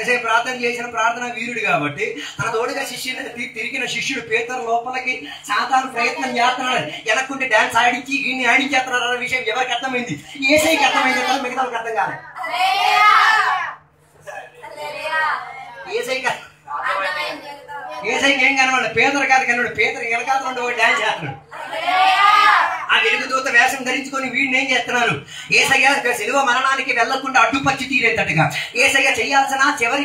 ఏసై ప్రార్థన చేసిన ప్రార్థన వీరుడు కాబట్టి తన తోడుగా తిరిగిన శిష్యుడు పేతురు లోపలికి సాతాను ప్రయత్నం చేస్తున్నాడు. వెనక్కుంటే డాన్స్ ఆడించి వీడిని ఆడించేస్తున్నారు అన్న విషయం ఎవరికి అర్థమైంది? ఏసైకి అర్థమైంది, మిగతా అర్థం కాదు. ఏసైకి ఏం కనవాడు? పేదరు కాదు కనవాడు. పేదరు వెనకాతలు డాన్స్ చేస్తున్నాడు. ఆ వెలుగుదూత వేషం ధరించుకొని వీడిని ఏం చేస్తున్నారు? ఏసయ్య శిలువ మరణానికి వెళ్లకుండా అడ్డుపచ్చి తీరేటట్టుగా ఏసయ్య చేయాల్సిన చివరి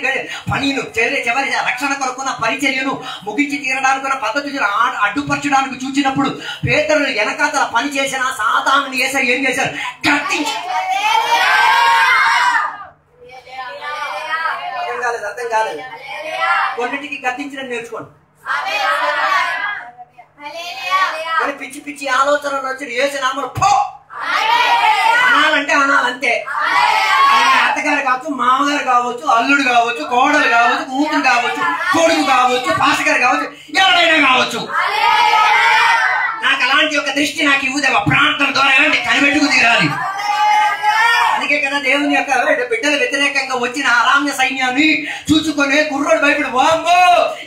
పనిను, చివరి రక్షణ కొరకున్న పరిచర్యను ముగించి తీరడానికి పద్ధతి అడ్డుపరచడానికి చూసినప్పుడు పేతురు వెనకాతల పని చేసిన సాతాను ఏసయ్య ఏం చేశారు? అర్థం కాలేదు. కొన్నిటికి గద్దించడం నేర్చుకోండి. పిచ్చి పిచ్చి ఆలోచనలు వచ్చి ఏసు నామలు పో అనాలంటే అనాలంతే. అత్తగారు కావచ్చు, మామగారు కావచ్చు, అల్లుడు కావచ్చు, కోడలు కావచ్చు, కూతురు కావచ్చు, కొడుకు కావచ్చు, పాస్టర్ కావచ్చు, ఎవరైనా కావచ్చు. నాకు అలాంటి ఒక దృష్టి నాకు ఇవ్వదేవా. ప్రార్థన ద్వారా కనిపెట్టుకు తీరాలి. అందుకే కదా దేవుని యొక్క బిడ్డల వ్యతిరేకంగా వచ్చిన అరామ్య సైన్యాన్ని చూసుకునే కుర్రోడు భయపడి వామ్మో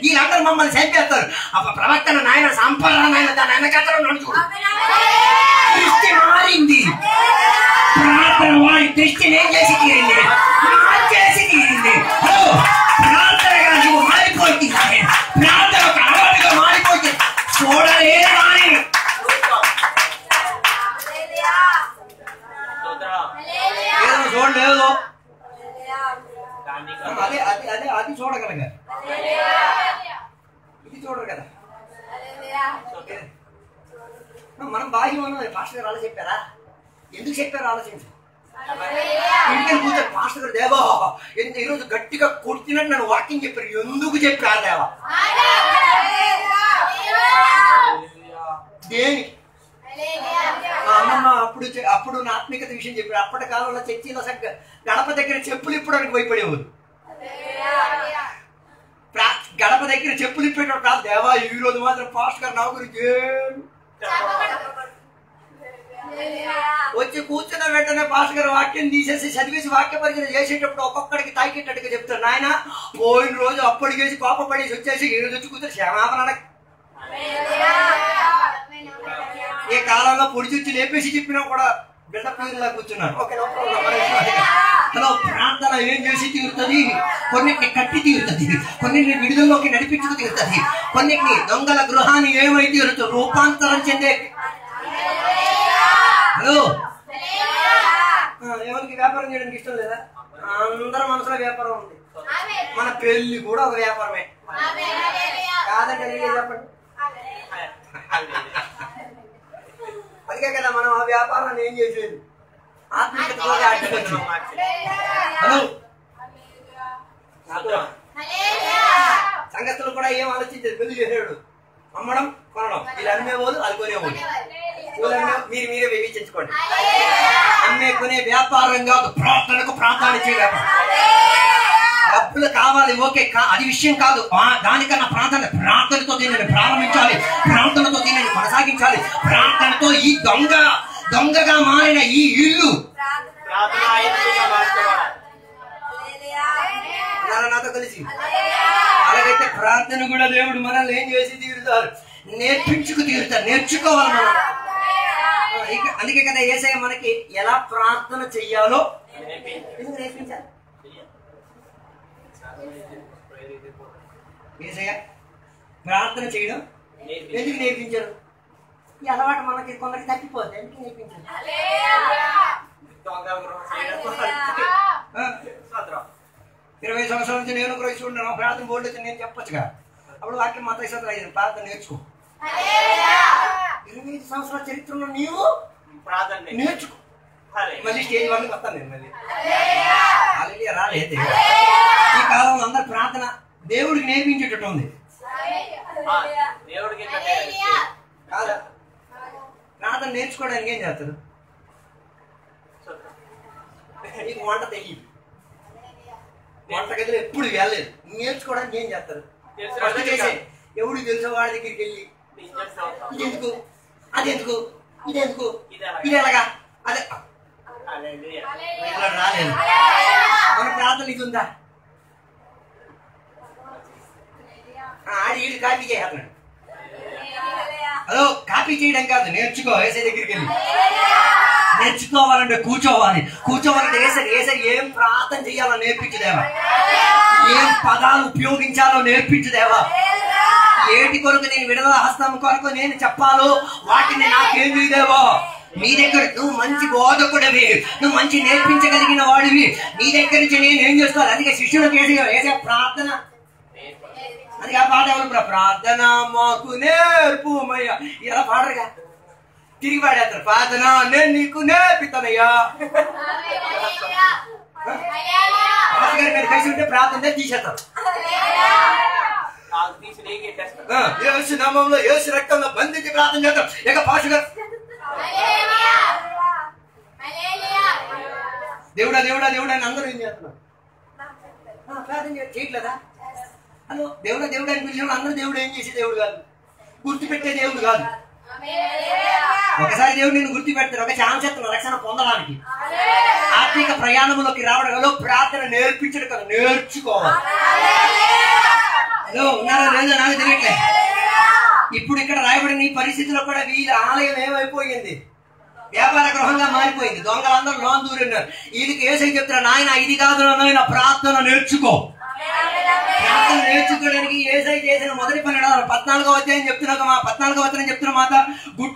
వీళ్ళందరూ మమ్మల్ని చంపేస్తారు. ప్రవక్తన నాయన సంపరాయన దాని వెనకతలో నడుచుకోడు. దృష్టి మారింది. ప్రార్థన వారి దృష్టిని ఏం చేసి తీరింది? చేసి తీరింది. ప్రార్థనగా నువ్వు మారిపోయింది. ప్రార్థన ఒక అలవాటుగా మారిపోయింది. చూడలేదు ఆయన. చూడలేదు, అదే అదే అదే అది చూడగలగా, ఇది చూడరు కదా. మనం బాహ్యం అన్నది. పాస్టర్ గారు అలా చెప్పారా? ఎందుకు చెప్పారు ఆలోచించు. ఇంటికి కూర్చొని పాస్టర్ గారు దేవా ఈరోజు గట్టిగా కొట్టినట్టు నన్ను వాకింగ్ చెప్పారు. ఎందుకు చెప్పారు దేవా? దేనికి? అమ్మమ్మ అప్పుడు నా ఆత్మికత విషయం చెప్పాడు. అప్పటి కాలంలో చర్చిలో గడప దగ్గర చెప్పులు ఇప్పడానికి భయపడేవారు. గడప దగ్గర చెప్పులు ఇప్పేటప్పుడు కాదు దేవా ఈ రోజు మాత్రం పాస్టర్ గారు నా గురించి వచ్చి కూర్చున్న వెంటనే పాస్టర్ గారు వాక్యం తీసేసి చదివేసి వాక్య పరిచయం చేసేటప్పుడు ఒక్కొక్కడికి తాకిట్టట్టుగా చెప్తారు. నాయన పోయిన రోజు అప్పుడు చేసి కోప పడేసి వచ్చేసి ఈ రోజు వచ్చి కూర్చొని క్షమాపణ ఏ కాలంలో పొడిచి లేపేసి చెప్పినా కూడా బిడ్డ పేరులా కూర్చున్నారు. హలో, ప్రార్థన ఏం చేసి తీరుతుంది? కొన్నిటిని కట్టి తీరుతుంది, కొన్నిటిని విడుదలలోకి నడిపించుకు తీరుతుంది, కొన్నిటిని దొంగల గృహాన్ని ఏమై తీరుతుంది? రూపాంతరం చెందే. హలో, ఎవరికి వ్యాపారం చేయడానికి ఇష్టం లేదా? అందరి మనసులో వ్యాపారం ఉంది. మన పెళ్లి కూడా ఒక వ్యాపారమే కాదంటే చెప్పండి. అందుకే కదా మనం ఆ వ్యాపారాన్ని ఏం చేసేది? ఆత్మీయతలో సంగతులు కూడా ఏం ఆలోచించేది? పెళ్లి చేసేవాడు అమ్మడం కొనడం, వీళ్ళు అమ్మేవాళ్ళు అది కొనేవాళ్ళు. మీరే వివేచించుకోండి. అమ్మే కొనే వ్యాపారం కాదు, ప్రార్థనకు ప్రార్థనిచ్చే వ్యాపారం. డబ్బులు కావాలి, ఓకే, అది విషయం కాదు. దానికన్నా ప్రార్థనతో దీనిని ప్రారంభించాలి, ప్రార్థనతో దీనిని కొనసాగించాలి. ప్రార్థనతో ఈ దొంగగా మారిన ఈ ఇల్లు నాతో కలిసి. అలాగైతే ప్రార్థన కూడా దేవుడు మనల్ని ఏం చేసి తీరుతారు? నేర్పించుకు తీరుతారు. నేర్చుకోవాలి మనం. అందుకే కదా యేసయ్య మనకి ఎలా ప్రార్థన చెయ్యాలో నేర్పించాలి. యేసయ్య ప్రార్థన చేయడం ఎందుకు నేర్పించారు? ఈ అలవాటు మనకి కొందరికి తప్పిపోతుంది. ఎందుకు నేర్పించారు? 20 సంవత్సరాల నుంచి నేను గ్రహిస్తూ ఉంటాను. ప్రార్థన బోర్డు వచ్చి నేను చెప్పొచ్చుగా. అప్పుడు వాక్యం మాత్రం ఇస్తారు, ప్రార్థన నేర్చుకో. 25 సంవత్సరాల చరిత్రలో నీవు ప్రార్థన నేర్చుకో. మళ్ళీ స్టేజ్ వాళ్ళకి వస్తాను నేను. మళ్ళీ రాలేదు. ఈ కాలంలో అందరు ప్రార్థన దేవుడికి నేర్పించేటట్టు ఉంది. కాదా? ప్రార్థన నేర్చుకోవడానికి ఏం చేస్తారు? నీకు వంట తెలియదు, వంటగదిలో ఎప్పుడు వెళ్ళలేదు, నేర్చుకోవడానికి ఏం చేస్తారు? ఎవడు తెలిసే వాడి దగ్గరికి వెళ్ళి ఇదెందుకు, అదెందుకు, ఇదెందుకు, ఇది ఎలాగా, అదే రాలేదు. మన ప్రార్థన ఇది ఉందా? ఆడి ఈడు కాపీ చేస్తున్నాడు. అదో కాపీ చేయడం కాదు, నేర్చుకో. యేసయ్య దగ్గరికి వెళ్ళి నేర్చుకోవాలంటే కూర్చోవాలంటే యేసయ్య ఏం ప్రార్థన చేయాలో నేర్పించుదేవా, ఏం పదాలు ఉపయోగించాలో నేర్పించుదేవా, ఏటి కొరకు నేను విడుదల హస్తం కొరకు నేను చెప్పాలో వాటిని నాకేం చేయదేవో. నీ దగ్గర నువ్వు మంచి బోధకుడివి, నువ్వు మంచి నేర్పించగలిగిన వాడివి, నీ దగ్గర నుంచి నేను ఏం చేసుకోవాలి? అందుకే శిష్యులకు యేసయ్య ప్రార్థన, అది ఆ పాట ఎవరు? ప్రార్థన మాకు నేర్పుమయ్యా. ఇలా పాడరుగా, తిరిగి పాడేస్తారు. ప్రార్థన నేను నీకు నేర్పిస్తానయ్యా. కలిసి ఉంటే ప్రార్థన తీసేస్తారు. యేసు నామములో యేసు రక్తంలో బంధించి ప్రార్థన చేస్తారు. ఇక పాష గారు దేవుడా దేవుడా దేవుడా అని అందరూ ఏం చేస్తున్నారు? ప్రార్థన చేయట్లేదా? హలో, దేవుడా దేవుడు అని పిలిచిన అందరూ దేవుడు ఏం చేసే దేవుడు కాదు, గుర్తుపెట్టే దేవుడు కాదు. ఒకసారి దేవుడు నేను గుర్తు పెడతారు, ఒక ఛాన్స్ ఇస్తున్నారు రక్షణ పొందడానికి. ఆత్మిక ప్రయాణంలోకి రావడంలో ప్రార్థన నేర్పించడం కదా, నేర్చుకోవాలి. హలో, ఉన్నారా లేదా నాకు తెలియట్లేదు. ఇప్పుడు ఇక్కడ రాయబడిన ఈ పరిస్థితిలో కూడా వీళ్ళ ఆలయం ఏమైపోయింది? వ్యాపార గృహంగా మారిపోయింది. దొంగలందరూ లోన్ దూరిన్నారు. వీళ్ళకి యేసయ్య చెప్తారు, నాయన ఇది కాదు నాయన, ప్రార్థన నేర్చుకో. ప్రార్థన నేర్చుకోవడానికి యేసయ్య చేసిన మొదటి పని 14వ అధ్యాయం చెప్తున్నా, 14వ అధ్యాయం చెప్తున్న మాట,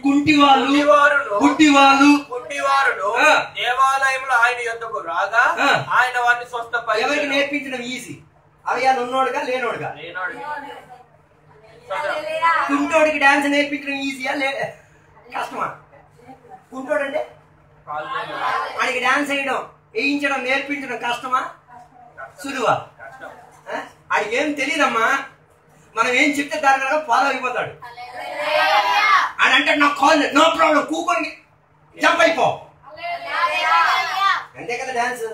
గుడ్డి వాళ్ళు దేవాలయంలో ఆయన యొద్దకు రాగా ఆయన వారిని స్వస్థపరిచాడు. ఎవరికి నేర్పించడం ఈజీ? అవి ఉన్నోడుగా లేనోడుగా? కుంటోడికి డాన్స్ నేర్పించడం ఈజీయా కష్టమా? కుంటోడు అంటే వాడికి డాన్స్ వేయడం, వేయించడం, నేర్పించడం కష్టమా సులువా? ఆడికి ఏం తెలియదమ్మా. మనం ఏం చెప్తే దాని కనుక ఫాలో అయిపోతాడు. ఆడంటే నాకు కాల్ నో ప్రాబ్లం, కూకొని జంప్ అయిపో, అంతే కదా డాన్స్.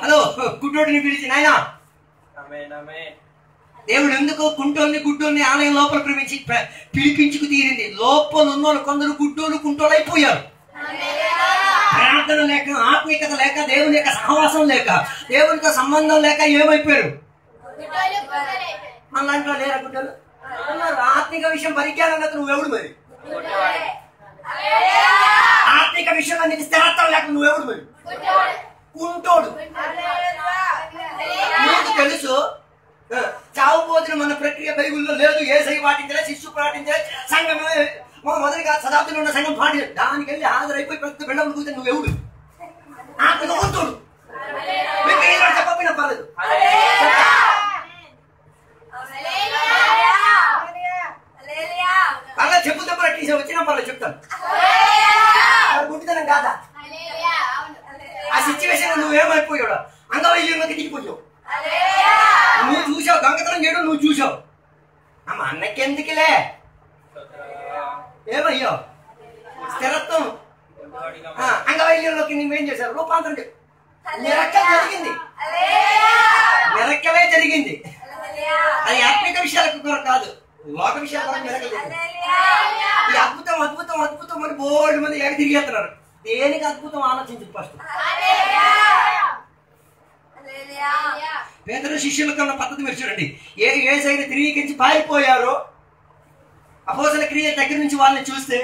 హలో, గుడ్డోడిని పిలిచి నాయన, దేవుడు ఎందుకు గుడ్డోల్ని ఆలయం లోపల పిలిపించుకు తీరింది. లోపల ఉన్నోళ్ళు కొందరు గుడ్డోళ్ళు కుంటోళ్ళు అయిపోయారు. ప్రార్థన లేక, ఆత్మీయత లేక, దేవుని యొక్క సహవాసం లేక, దేవునితో సంబంధం లేక ఏమైపోయారు? మన లాంటి లేరా గుడ్డలు? ఆత్మిక విషయం పరిజ్ఞానం లేక నువ్వెవడు మరి? ఆత్మిక విషయంలో నీకు స్థిరత్వం లేక నువ్వెవడు మరి? కుంటోడు. నీకు తెలుసు చావు భోజనం అన్న ప్రక్రియ బైబిల్లో లేదు. యేసయ్య పాటించలే, శిష్యు పాటించలే, సంఘమే మొదటిగా శతాబ్దంలో ఉన్న సంఘం పాటించలేదు. దానికి వెళ్ళి హాజరైపోయి పెద్ద బిడ్డలు కూర్చొని నువ్వెవడు? ఆత్మిక కుంటోడు. చెప్పకపోయినా పర్లేదు. అలా చెప్పుతా వచ్చిన పర్లేదు చెప్తాను. గుడ్డితనం కాదా? ఆ సిచ్యువేషన్ నువ్వేమైపోయాడు? అంగవైద్యంలోకి దిగిపోయావు. నువ్వు చూసావు, దొంగతనం చేయడం నువ్వు చూసావు. అమ్మ అన్నకెందుకులే, ఏమయ్యావు? స్థిరత్వం. అంగవైద్యంలోకి నువ్వేం చేశావు? రూపాంతరం. నిరక్కలు జరిగింది, నిరక్కలే జరిగింది. అది ఆత్మిక విషయాలకు కూడా కాదు, లోక విషయాల కూడా నిరకలు జరిగింది. ఈ అద్భుతం అద్భుతం అద్భుతం అని బోర్డు మంది ఎగ తిరిగేస్తున్నారు. దేనికి అద్భుతం ఆలోచించు ఫస్ట్. పేదల శిష్యులకు ఉన్న పద్ధతి మీరు చూడండి. ఏసైనా ధృవీకరించి పారిపోయారో అపోస్తల క్రియ దగ్గర నుంచి వాళ్ళని చూస్తే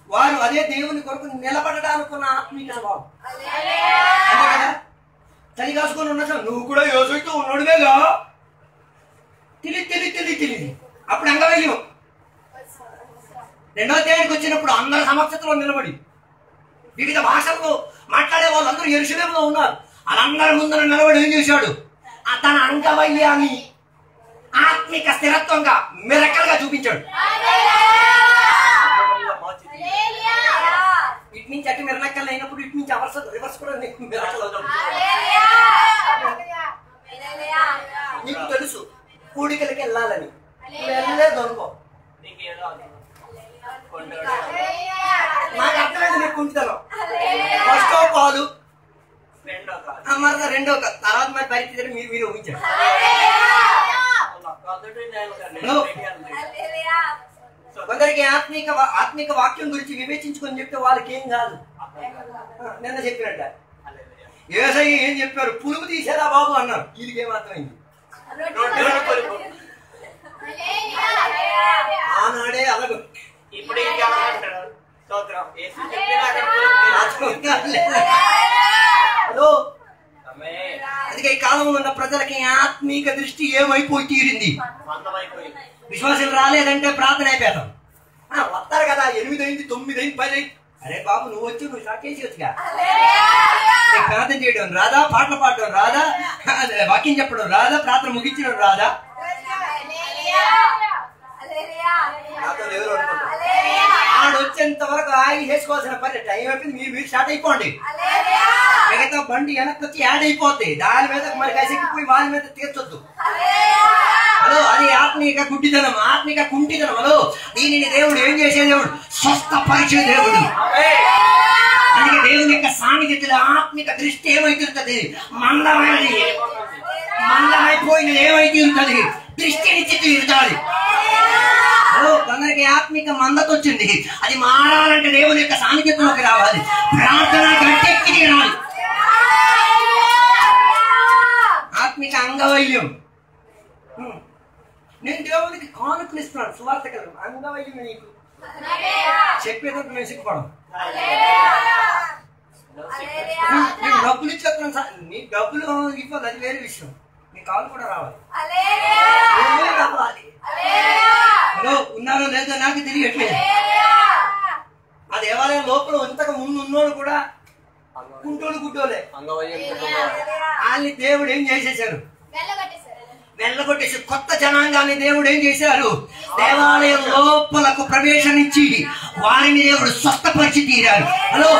వారు అదే దేవుని కొరకు నిలబడడానికి ఉన్న ఆత్మీయ స్వభావం. అంతే కదా? చలి కాసుకొని ఉన్న నువ్వు కూడా యోసైతో ఉన్నాడువేగా, తెలియదు. అప్పుడు అంగవైల్యం. రెండవ తేదీకి వచ్చినప్పుడు అందరి సమక్షతలో నిలబడి వివిధ భాషల్లో మాట్లాడే వాళ్ళందరూ యెరూషలేములో ఉన్నారు. వాళ్ళందరి ముందర నిలబడి ఏం చేశాడు? తన అంగవైల్యాన్ని ఆత్మిక స్థిరత్వంగా మిరకలుగా చూపించాడు. ఇటు నుంచి అటు మిరకలు అయినప్పుడు ఇటు నుంచి రివర్స్ కూడా మిరకలు. నీకు తెలుసు కూడికలకి వెళ్ళాలని, వెళ్ళలేదు అనుకో. నాకు అర్థమైంది నీకు కుంటుతాను. ఫస్ట్ ఆఫ్ ఆల్ మరి రెండో తర్వాత మరి పరిస్థితి మీరు ఊహించారు. కొందరికి ఆత్మిక వాక్యం గురించి వివేచించుకొని చెప్తే వాళ్ళకి ఏం కాదు. నిన్న చెప్పినట్ట యేసయ్య ఏం చెప్పారు? పులుపు తీసేరా బాబు అన్నారు. వీళ్ళకి ఏమాత్రమైంది? ఆనాడే అలాగే ఇప్పుడు అందుకే ఈ కాలంలో ఉన్న ప్రజలకి ఆత్మీక దృష్టి ఏమైపోయి తీరింది. విశ్వాసం రాలేదంటే ప్రార్థన అయిపోతాం. వస్తారు కదా, 8 అయింది, 9 అయింది, 10 అయింది. అరే బాబు నువ్వు వచ్చి నువ్వు షాక్ చేసి వచ్చుగా. ప్రార్థన చేయడం రాదా? పాటలు పాడడం రాదా? వాక్యం చెప్పడం రాదా? ప్రార్థన ముగించడం రాదా? ఆడొచ్చేంత వరకు ఆగి చేసుకోవాల్సిన పని టైం అయిపోయింది. మీరు స్టార్ట్ అయిపోండి. మిగతా బండి వెనక్కి వచ్చి యాడ్ అయిపోద్ది. దాని మీద మరి కసిక్కిపోయి వాళ్ళ మీద తీర్చొద్దు. హలో, అది ఆత్మీక గుడ్డితనం, ఆత్మీక కుంటితనం. హలో, దీనిని దేవుడు ఏం చేసే దేవుడు? స్వస్థపరిచే దేవుడు. అందుకే దేవుని యొక్క సాన్నిధ్యతలో ఆత్మిక దృష్టి ఏమైతుంటది? మందమైపోయినది ఏమైతే ఉంటుంది? దృష్టినిచ్చి తీరుతాడు. కొందరికి ఆత్మిక మందత వచ్చింది. అది మారాలంటే దేవుని యొక్క సాన్నిధ్యంలోకి రావాలి. ప్రార్థన గట్టెక్కి తీరాలి. ఆత్మిక అంగవైల్యం. నేను దేవునికి కానుకనిస్తున్నాను. సువార్త కదా అంగవైల్యం. నీకు చెప్పేటప్పుడు నేను సిగ్గుపడం. నేను డబ్బులు ఇచ్చేస్తున్నాను సార్. నీ డబ్బులు ఇవ్వాలి, అది వేరే విషయం. నీ కాలు కూడా రావాలి. ఉన్నారో లేదో నాకు తెలియట్లేదు. ఆ దేవాలయం లోపల ఇంతకు ముందు ఉన్నోళ్ళు కూడా కుంటోళ్ళు గుడ్డోలే. వాళ్ళని దేవుడు ఏం చేసేసారు? వెళ్ళగొట్టేసి కొత్త జనాంగాన్ని దేవుడు ఏం చేశారు? దేవాలయం లోపలకు ప్రవేశించి వారిని దేవుడు స్వస్థపరిచి తీరారు. హలో,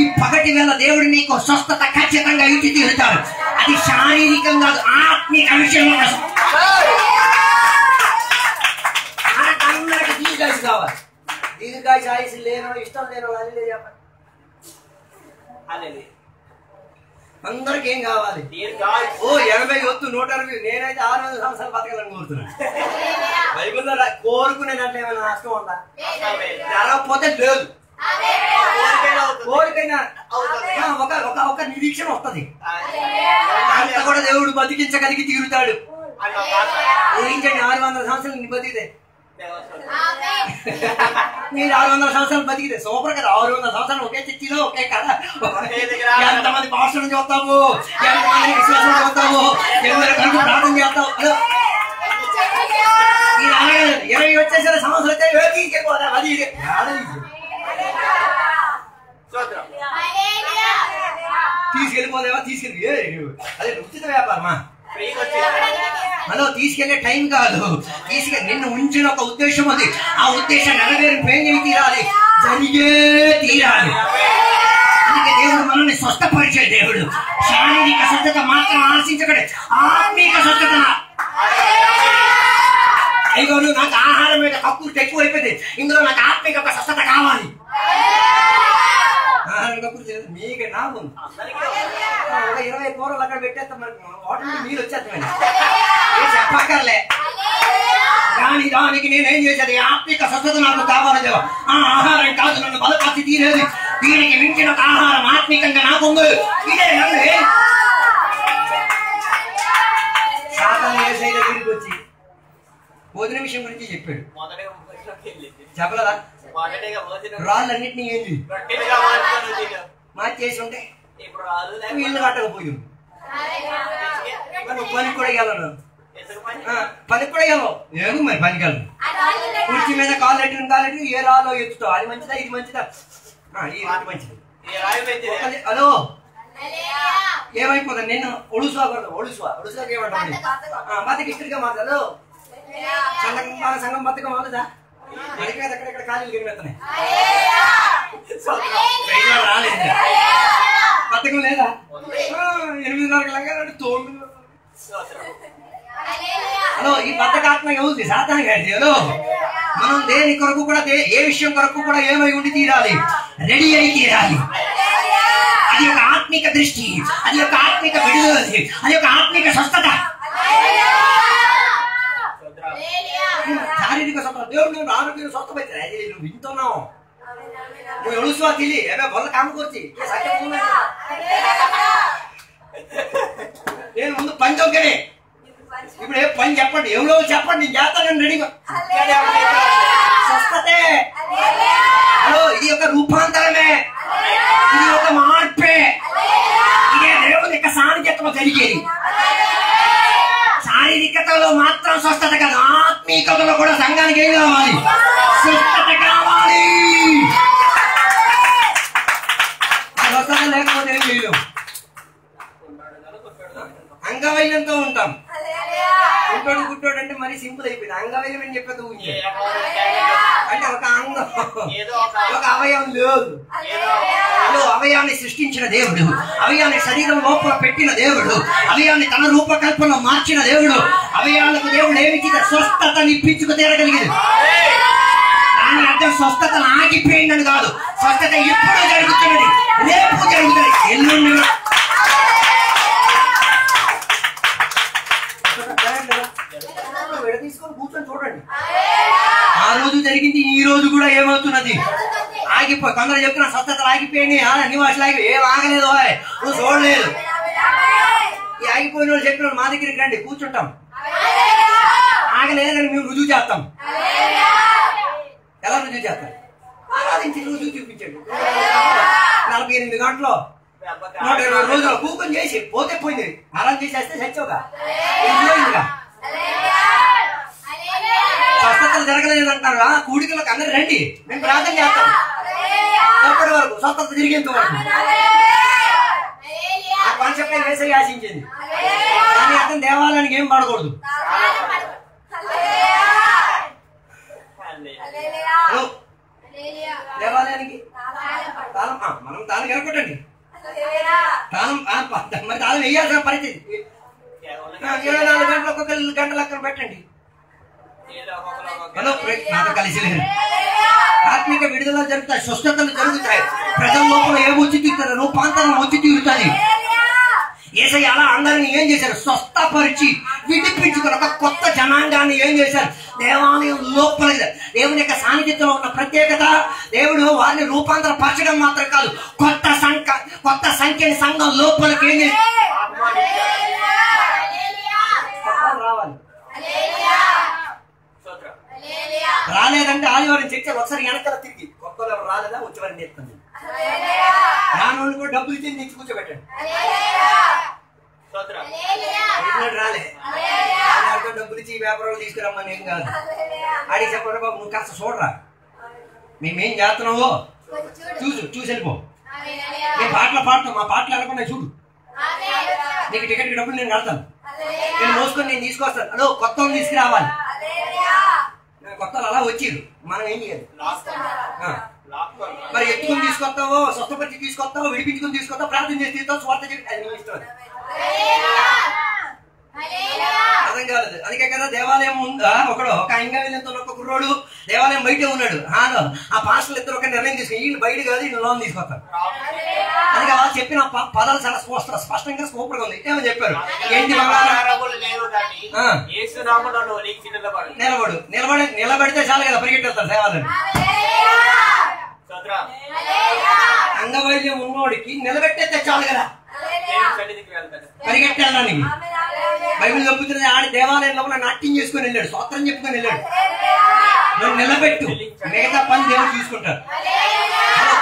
ఈ పగటి వేళ దేవుడు నీకు స్వస్థత ఖచ్చితంగా ఇచ్చి తీరుతాడు. అది శారీరకంగా ఆత్మీక విషయంలో అందరికి దీర్ఘాయుషు కావాలి. దీర్ఘాయుషు లేనో ఇష్టం లేనో అని చెప్పండి. అందరికి ఏం కావాలి? ఓ 80 వద్దు, 160. నేనైతే 600 సంవత్సరాలు బతకాలని కోరుతున్నాను. బైబిల్లో కోరుకునేదంటే ఏమైనా నష్టం ఉందా? జరగకపోతే లేదు. కోరికైనా ఒక నిరీక్షణ వస్తుంది. అంత కూడా దేవుడు బతికించగలిగి తీరుతాడు. ఊహించండి, 600 సంవత్సరాలు బతికితే మీరు 600 సంవత్సరాలు బతికితే సూపర్ కదా. 600 సంవత్సరాలు ఒకే చర్చిలో ఒకే కథ. ఎంతమంది భాషను చూస్తాము, ఎంతమంది విశ్వాసం చూస్తాము, ఎంతమంది ప్రార్థన చేస్తావు. 20 వచ్చేసరి సంవత్సరం వచ్చే తీసుకెళ్ళిపోతా. అది తీసుకెళ్ళిపోదేవా, తీసుకెళ్ళి అదే ఉచిత వ్యాపారమా. మనం తీసుకెళ్లే టైం కాదు, తీసుకెళ్ళి నిన్ను ఉంచిన ఒక ఉద్దేశం ఉంది. ఆ ఉద్దేశం నెరవేరింపు ఏం తీరాలి, జరిగే తీరాలి. అందుకే దేవుడు మనల్ని స్వస్థపరిచే దేవుడు. శారీరక స్వస్థత మాత్రం ఆశించకడే, ఆత్మీక స్వస్థత. అయ్యో నువ్వు నాకు ఆహారం మీద కక్కుర్తి ఎక్కువ అయిపోయింది, ఇందులో నాకు ఆత్మీక ఒక స్వస్థత కావాలి. ఆహారం కక్కుర్తి మీకే నాకు 20 కూరలు అక్కడ పెట్టేస్తాం, మరి వాటర్ నీళ్ళు వచ్చేస్తామని చెప్పక్కర్లే. కానీ దానికి నేనేం చేసేది, ఆత్మిక స్వస్థత నాకు కావాలి దేవా. ఆ ఆహారం కాదు నన్ను బలపరిచి తీరేది, దీనికి మించిన ఒక ఆహారం ఆత్మికంగా నాకుంది. ఇదే సాతాను యేసయ్య దగ్గరికి వచ్చి భోజన విషయం గురించి చెప్పాడు. చెప్పలేదా? రాళ్ళన్నింటినీ ఏంటి మార్చేసి ఉంటే ఇల్లు కట్టకపోయాడు. నువ్వు పనికి కూడా వెళ్ళను, పనికి కూడా వెళ్ళవు. ఏడు మరి పనికి వెళ్ళను. కుర్చీ మీద కాలు ఎట్టు ఏ రాలో ఎత్తుతావు, అది మంచిదా ఇది మంచిదా, ఈ రాయి మంచిది. హలో ఏమైపోతుంది, నేను ఒడుసుగా ఏమంటావు, బతికి ఇష్టంగా మాట్లాడు. సంఘం బతుకం అవుతుందా, అక్కడెక్కడ ఖాళీలు గిరిపెడుతున్నాయి. రాలేదు బతకం లేదా, 8:30 9. హలో ఈ బద్దకాత్మ అవుతుంది సాతాను గారి. హలో మనం దేని కొరకు కూడా ఏ విషయం కొరకు కూడా ఏమై ఉండి తీరాలి, రెడీ అయి తీరాలి. అది ఒక ఆత్మిక దృష్టి, అది ఒక ఆత్మిక విడుదల, అది ఒక ఆత్మిక స్వస్థత. శారీరక స్వస్థత దేవుడు నువ్వు ఆరోగ్యం స్వస్థపరిచే నువ్వు వింటున్నావు. నువ్వు ఎడుస్వా తిలి ఏమే బొల్ల కామకొచ్చి నేను ముందు పని చౌకనే. ఇప్పుడు ఏ పని చెప్పండి, ఎవరో చెప్పండి, నేను చేస్తాను రెడీగా. స్వస్థతే. హలో ఇది ఒక రూపాంతరమే, ఇది ఒక మార్పే. ఇదే దేవుని యొక్క సాన్నిధ్యతలో జరిగేది. శారీరకతలో మాత్రం స్వస్థత కాదు, ఆత్మీకతలో కూడా సంఘానికి ఏం కావాలి, స్వస్థత కావాలి. స్వస్థత లేకపోతే ఏం చేయలేము. అంగవైలంతో ఉంటాం. గుట్టోడు అంటే మరి సింపుల్ అయిపోయింది. అంగవైలం అని చెప్పేది అంటే ఒక అంగం, ఒక అవయవం లేదు. అవయాన్ని సృష్టించిన దేవుడు, అవయాన్ని శరీరం లోపల పెట్టిన దేవుడు, అవయాన్ని తన రూపకల్పనలో మార్చిన దేవుడు, అవయాలకు దేవుడు ఏమిచ్చి స్వస్థతని ఇప్పించుకు తీరగలిగింది. దాని అర్థం స్వస్థత ఆగిపోయిందని కాదు, స్వస్థత ఎప్పుడు జరుగుతున్నది, రేపు జరుగుతుంది, ఎల్లుండి తీసుకొని కూర్చొని చూడండి. ఆ రోజు జరిగింది, ఈ రోజు కూడా ఏమవుతున్నది, ఆగిపోయి. కొందరు చెప్తున్నా స్వస్థతలు ఆగిపోయింది, నివాసాలు ఆగి ఏం ఆగలేదు, నువ్వు చూడలేదు. ఈ ఆగిపోయిన వాళ్ళు చెప్పిన మా దగ్గరికి రండి, కూర్చుంటాం. ఆగలేదని మేము రుజువు చేస్తాం. ఎలా రుజువు చేస్తాం, ఆరాధించి రుజువు చూపించండి. 48 గంటలు 120 రోజులు కూకొని చేసి పోతే పోయింది. ఆరాధన చేసేస్తే చచ్చవుగా, స్వస్థతలు జరగలేదు అంటారా. కూడికలకు అందరూ రండి, మేము ప్రార్థన చేస్తాం. ఎప్పటి వరకు స్వస్థత జరిగేంత వరకు. ఆ కాన్సెప్ట్ యేసయ్య ఆశించింది. దాని అర్థం దేవాలయానికి ఏం పడకూడదు. దేవాలయానికి తాళం, మనం తాళం కనుక్కోండి. తాళం మరి తాళం వేయాల్సిన పరిస్థితి. 24 గంటలు ఒక్కొక్క గంటలు అక్కడ పెట్టండి. నాతో కలిసి ఆత్మిక విడుదల జరుగుతాయి, స్వస్థతలు జరుగుతాయి. ప్రజల లోపల ఏమొచ్చి తీరుతుంది, రూపాంతరం వచ్చి తీరుతుంది. యేసయ్య అలా అందరిని ఏం చేశారు, స్వస్థపరిచి విడిపించుకుని ఒక కొత్త జనాంగాన్ని ఏం చేశారు, దేవాలయం లోపల దేవుని యొక్క సాన్నిధ్యంలో ఉన్న ప్రత్యేకత. దేవుడు వారిని రూపాంతరపరచడం మాత్రం కాదు, కొత్త సంఖ్యని సంఘం లోపలికి ఏం చేశారు రావాలి. రాలేదంటే ఆదివారం చర్చలు ఒకసారి వెనకాల తిరిగి కొత్తలో ఎవరు రాలేదా వచ్చేవారిని నేర్పుతాను. నాన్నోళ్ళు కూడా డబ్బులు ఇచ్చి తెచ్చి కూర్చోబెట్టండి. రాలే డబ్బులు ఇచ్చి వ్యాపారాలు తీసుకురమ్మని ఏం కాదు. అడిగి చెప్పండి బాబు నువ్వు కాస్త చూడరా, మేమేం చేస్తున్నావో చూసి వెళ్ళిపో. నేను పాటలు పాడతాం, మా పాటలు అనకుండా చూడు. నీకు టికెట్ డబ్బులు నేను కడతాను, నేను మోసుకొని నేను తీసుకొస్తాను. అదో కొత్త వాళ్ళు తీసుకురావాలి. కొత్త అలా వచ్చిర్రు, మనం ఏం చేయాలి? మరి ఎత్తుకుని తీసుకొస్తావో, స్వస్థపరిచి తీసుకొస్తావో, విడిపించుకుని తీసుకొస్తావు, ప్రార్థన చేసి తీస్తావు, స్వార్థ చెప్పి అది నీ ఇష్టం. అర్థం కాలేదు. అందుకే కదా దేవాలయం ముందా ఒక అంగవిలంతో ఒక కుర్రోడు దేవాలయం బయటే ఉన్నాడు. ఆ పాస్టర్లు ఇద్దరు ఒక నిర్ణయం తీసుకుని వీళ్ళు బయట కాదు వీళ్ళు లోన్ తీసుకొస్తారు. అందుకే వాళ్ళు చెప్పిన పదాలు చాలా స్పష్టంగా సూపర్ గా ఉంది. ఏమని చెప్పారు? ఏంటి నిలబడితే చాలు కదా పరిగెట్టేస్తారు దేవాలయం. అంగవైద్యం ఉన్నవాడికి నిలబెట్టేస్తే చాలు కదా పరిగెట్టాలని. బైబిల్ చెప్పుతున్నది ఆడి దేవాలయం లోపల నాట్యం చేసుకుని వెళ్ళాడు, స్తోత్రం చెప్పుకొని వెళ్ళాడు. నువ్వు నిలబెట్టు, మిగతా పని దేవుడు చూసుకుంటారు.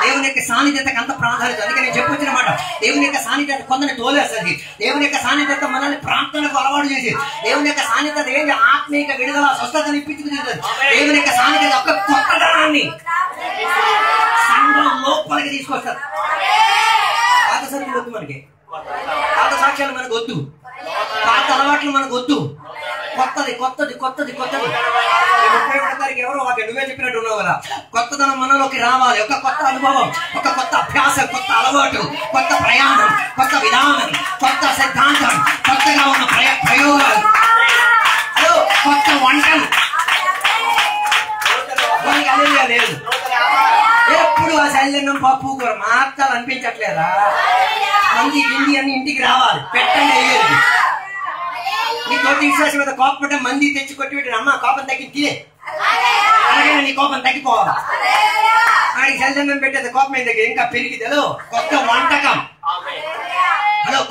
దేవుని యొక్క సాన్నిధ్యతకు అంత ప్రాధాన్యత. అందుకే నేను చెప్పొచ్చిన మాట, దేవుని యొక్క సాన్నిధ్యత కొందరిని తోలేస్తుంది. దేవుని యొక్క సాన్నిధ్యత మనల్ని ప్రార్థనకు అలవాటు చేసి, దేవుని యొక్క సాన్నిధ్యత ఏంటి? ఆత్మీయ విడుదల, స్వస్థతని ఇప్పించుకుంటుంది. దేవుని యొక్క సాన్నిధ్యత ఒక కొత్తదనాన్ని సంఘం లోపలికి తీసుకొస్తారు. పాత సరుకులు వద్దు మనకి, పాత సాక్ష్యాలు మనకు వద్దు, పాత అలవాట్లు మనకు వద్దు. కొత్తది కొత్తది కొత్తది కొత్తది. 31వ తారీఖు ఎవరో ఒక నువ్వే చెప్పినట్టు ఉన్నావు కదా, కొత్తదనం మనలోకి రావాలి. ఒక కొత్త అనుభవం, ఒక కొత్త అభ్యాసం, కొత్త అలవాటు, కొత్త ప్రయాణం, కొత్త విధానం, కొత్త సిద్ధాంతం, కొత్తగా ఉన్న ప్రయోగాలు, కొత్త వంటలు. లేదు ఎప్పుడు ఆ శైలిన్నం పప్పు కూర మాత్రాలు అనిపించట్లేదా? మంది గిండి అని ఇంటికి రావాలి, పెట్టండి అయ్యేది. నీ తోటి విశ్వాసం మీద కోపం మంది తెచ్చి కొట్టి పెట్టిన అమ్మ కోపం తగ్గింది, అలాగే నీ కోపం తగ్గిపోవాలి. ఆయనకి శైలిన్నం పెట్టేది కోపం ఏం దగ్గర ఇంకా పెరిగితే కొత్త వంటకం,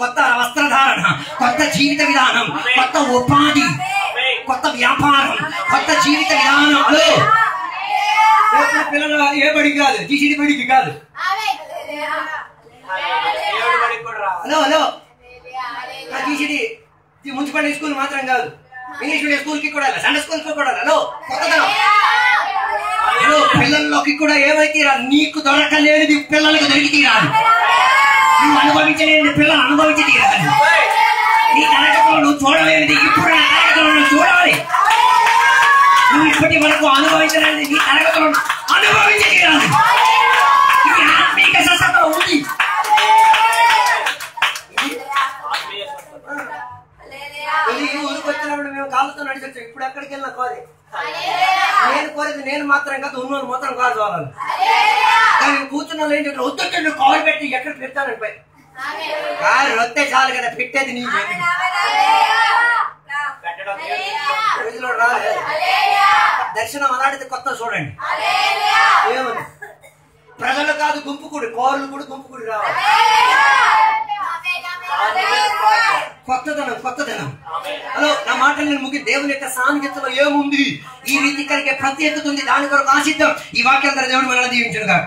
కొత్త వస్త్రధారణ, కొత్త జీవిత విధానం, కొత్త ఉపాధి, కొత్త వ్యాపారం, కొత్త జీవిత విధానం. పిల్లలు ఏ బడికి కాదు, జీసీడీ బడికి కాదు. జీసీడీ మున్సిపాలిటీ స్కూల్ మాత్రం కాదు, ఇంగ్లీష్ మీడియం స్కూల్ కి కూడా, సండే స్కూల్ కి కూడా కొత్తదనం. పిల్లల్లోకి కూడా ఏమైతే నీకు దొరకలేనిది పిల్లలకు దొరికి తీరాలి. నువ్వు అనుభవించలేనిది పిల్లలు అనుభవించి తీరాలి. నీ తరగతిలో నువ్వు చూడలేనిది ఇప్పుడు నా తరగతిలో నువ్వు చూడాలి. నువ్వు ఇప్పటి వరకు అనుభవించలేనిది నీ తరగతిలో అనుభవించి తీరాలి. ఇది ఆత్మీయ స్వస్థత ఉంది. ఊరికి వచ్చినప్పుడు మేము కాళ్ళతో నడిచొచ్చాం. ఇప్పుడు ఎక్కడికి వెళ్ళినా కోరే, నేను కోరేది నేను మాత్రం కాదు, ఉన్నోళ్ళు మాత్రం కాదు వాళ్ళని. కానీ కూర్చున్న వాళ్ళు ఏంటి వద్దు నువ్వు కాలు పెట్టి ఎక్కడ పెడతాను పై కారు వస్తే చాలు కదా, పెట్టేది నీ రాలేదు. దర్శనం అలాంటిది కొత్త చూడండి. ఏమని ప్రజలు కాదు గుంపుకూడి, కోర్లు కూడా గుంపుకూడి రావాలి. కొత్తదనం కొత్తదనం. హలో, నా మాటలు నేను ముగి దేవుని యొక్క సాన్నిధ్యతలో ఏముంది, ఈ రీతి కలిగే ప్రత్యేకత ఉంది, దాని కొరకు ఆశిద్దాం. ఈ వాక్యం దేవుడు మనల్ని దీవించును గాక.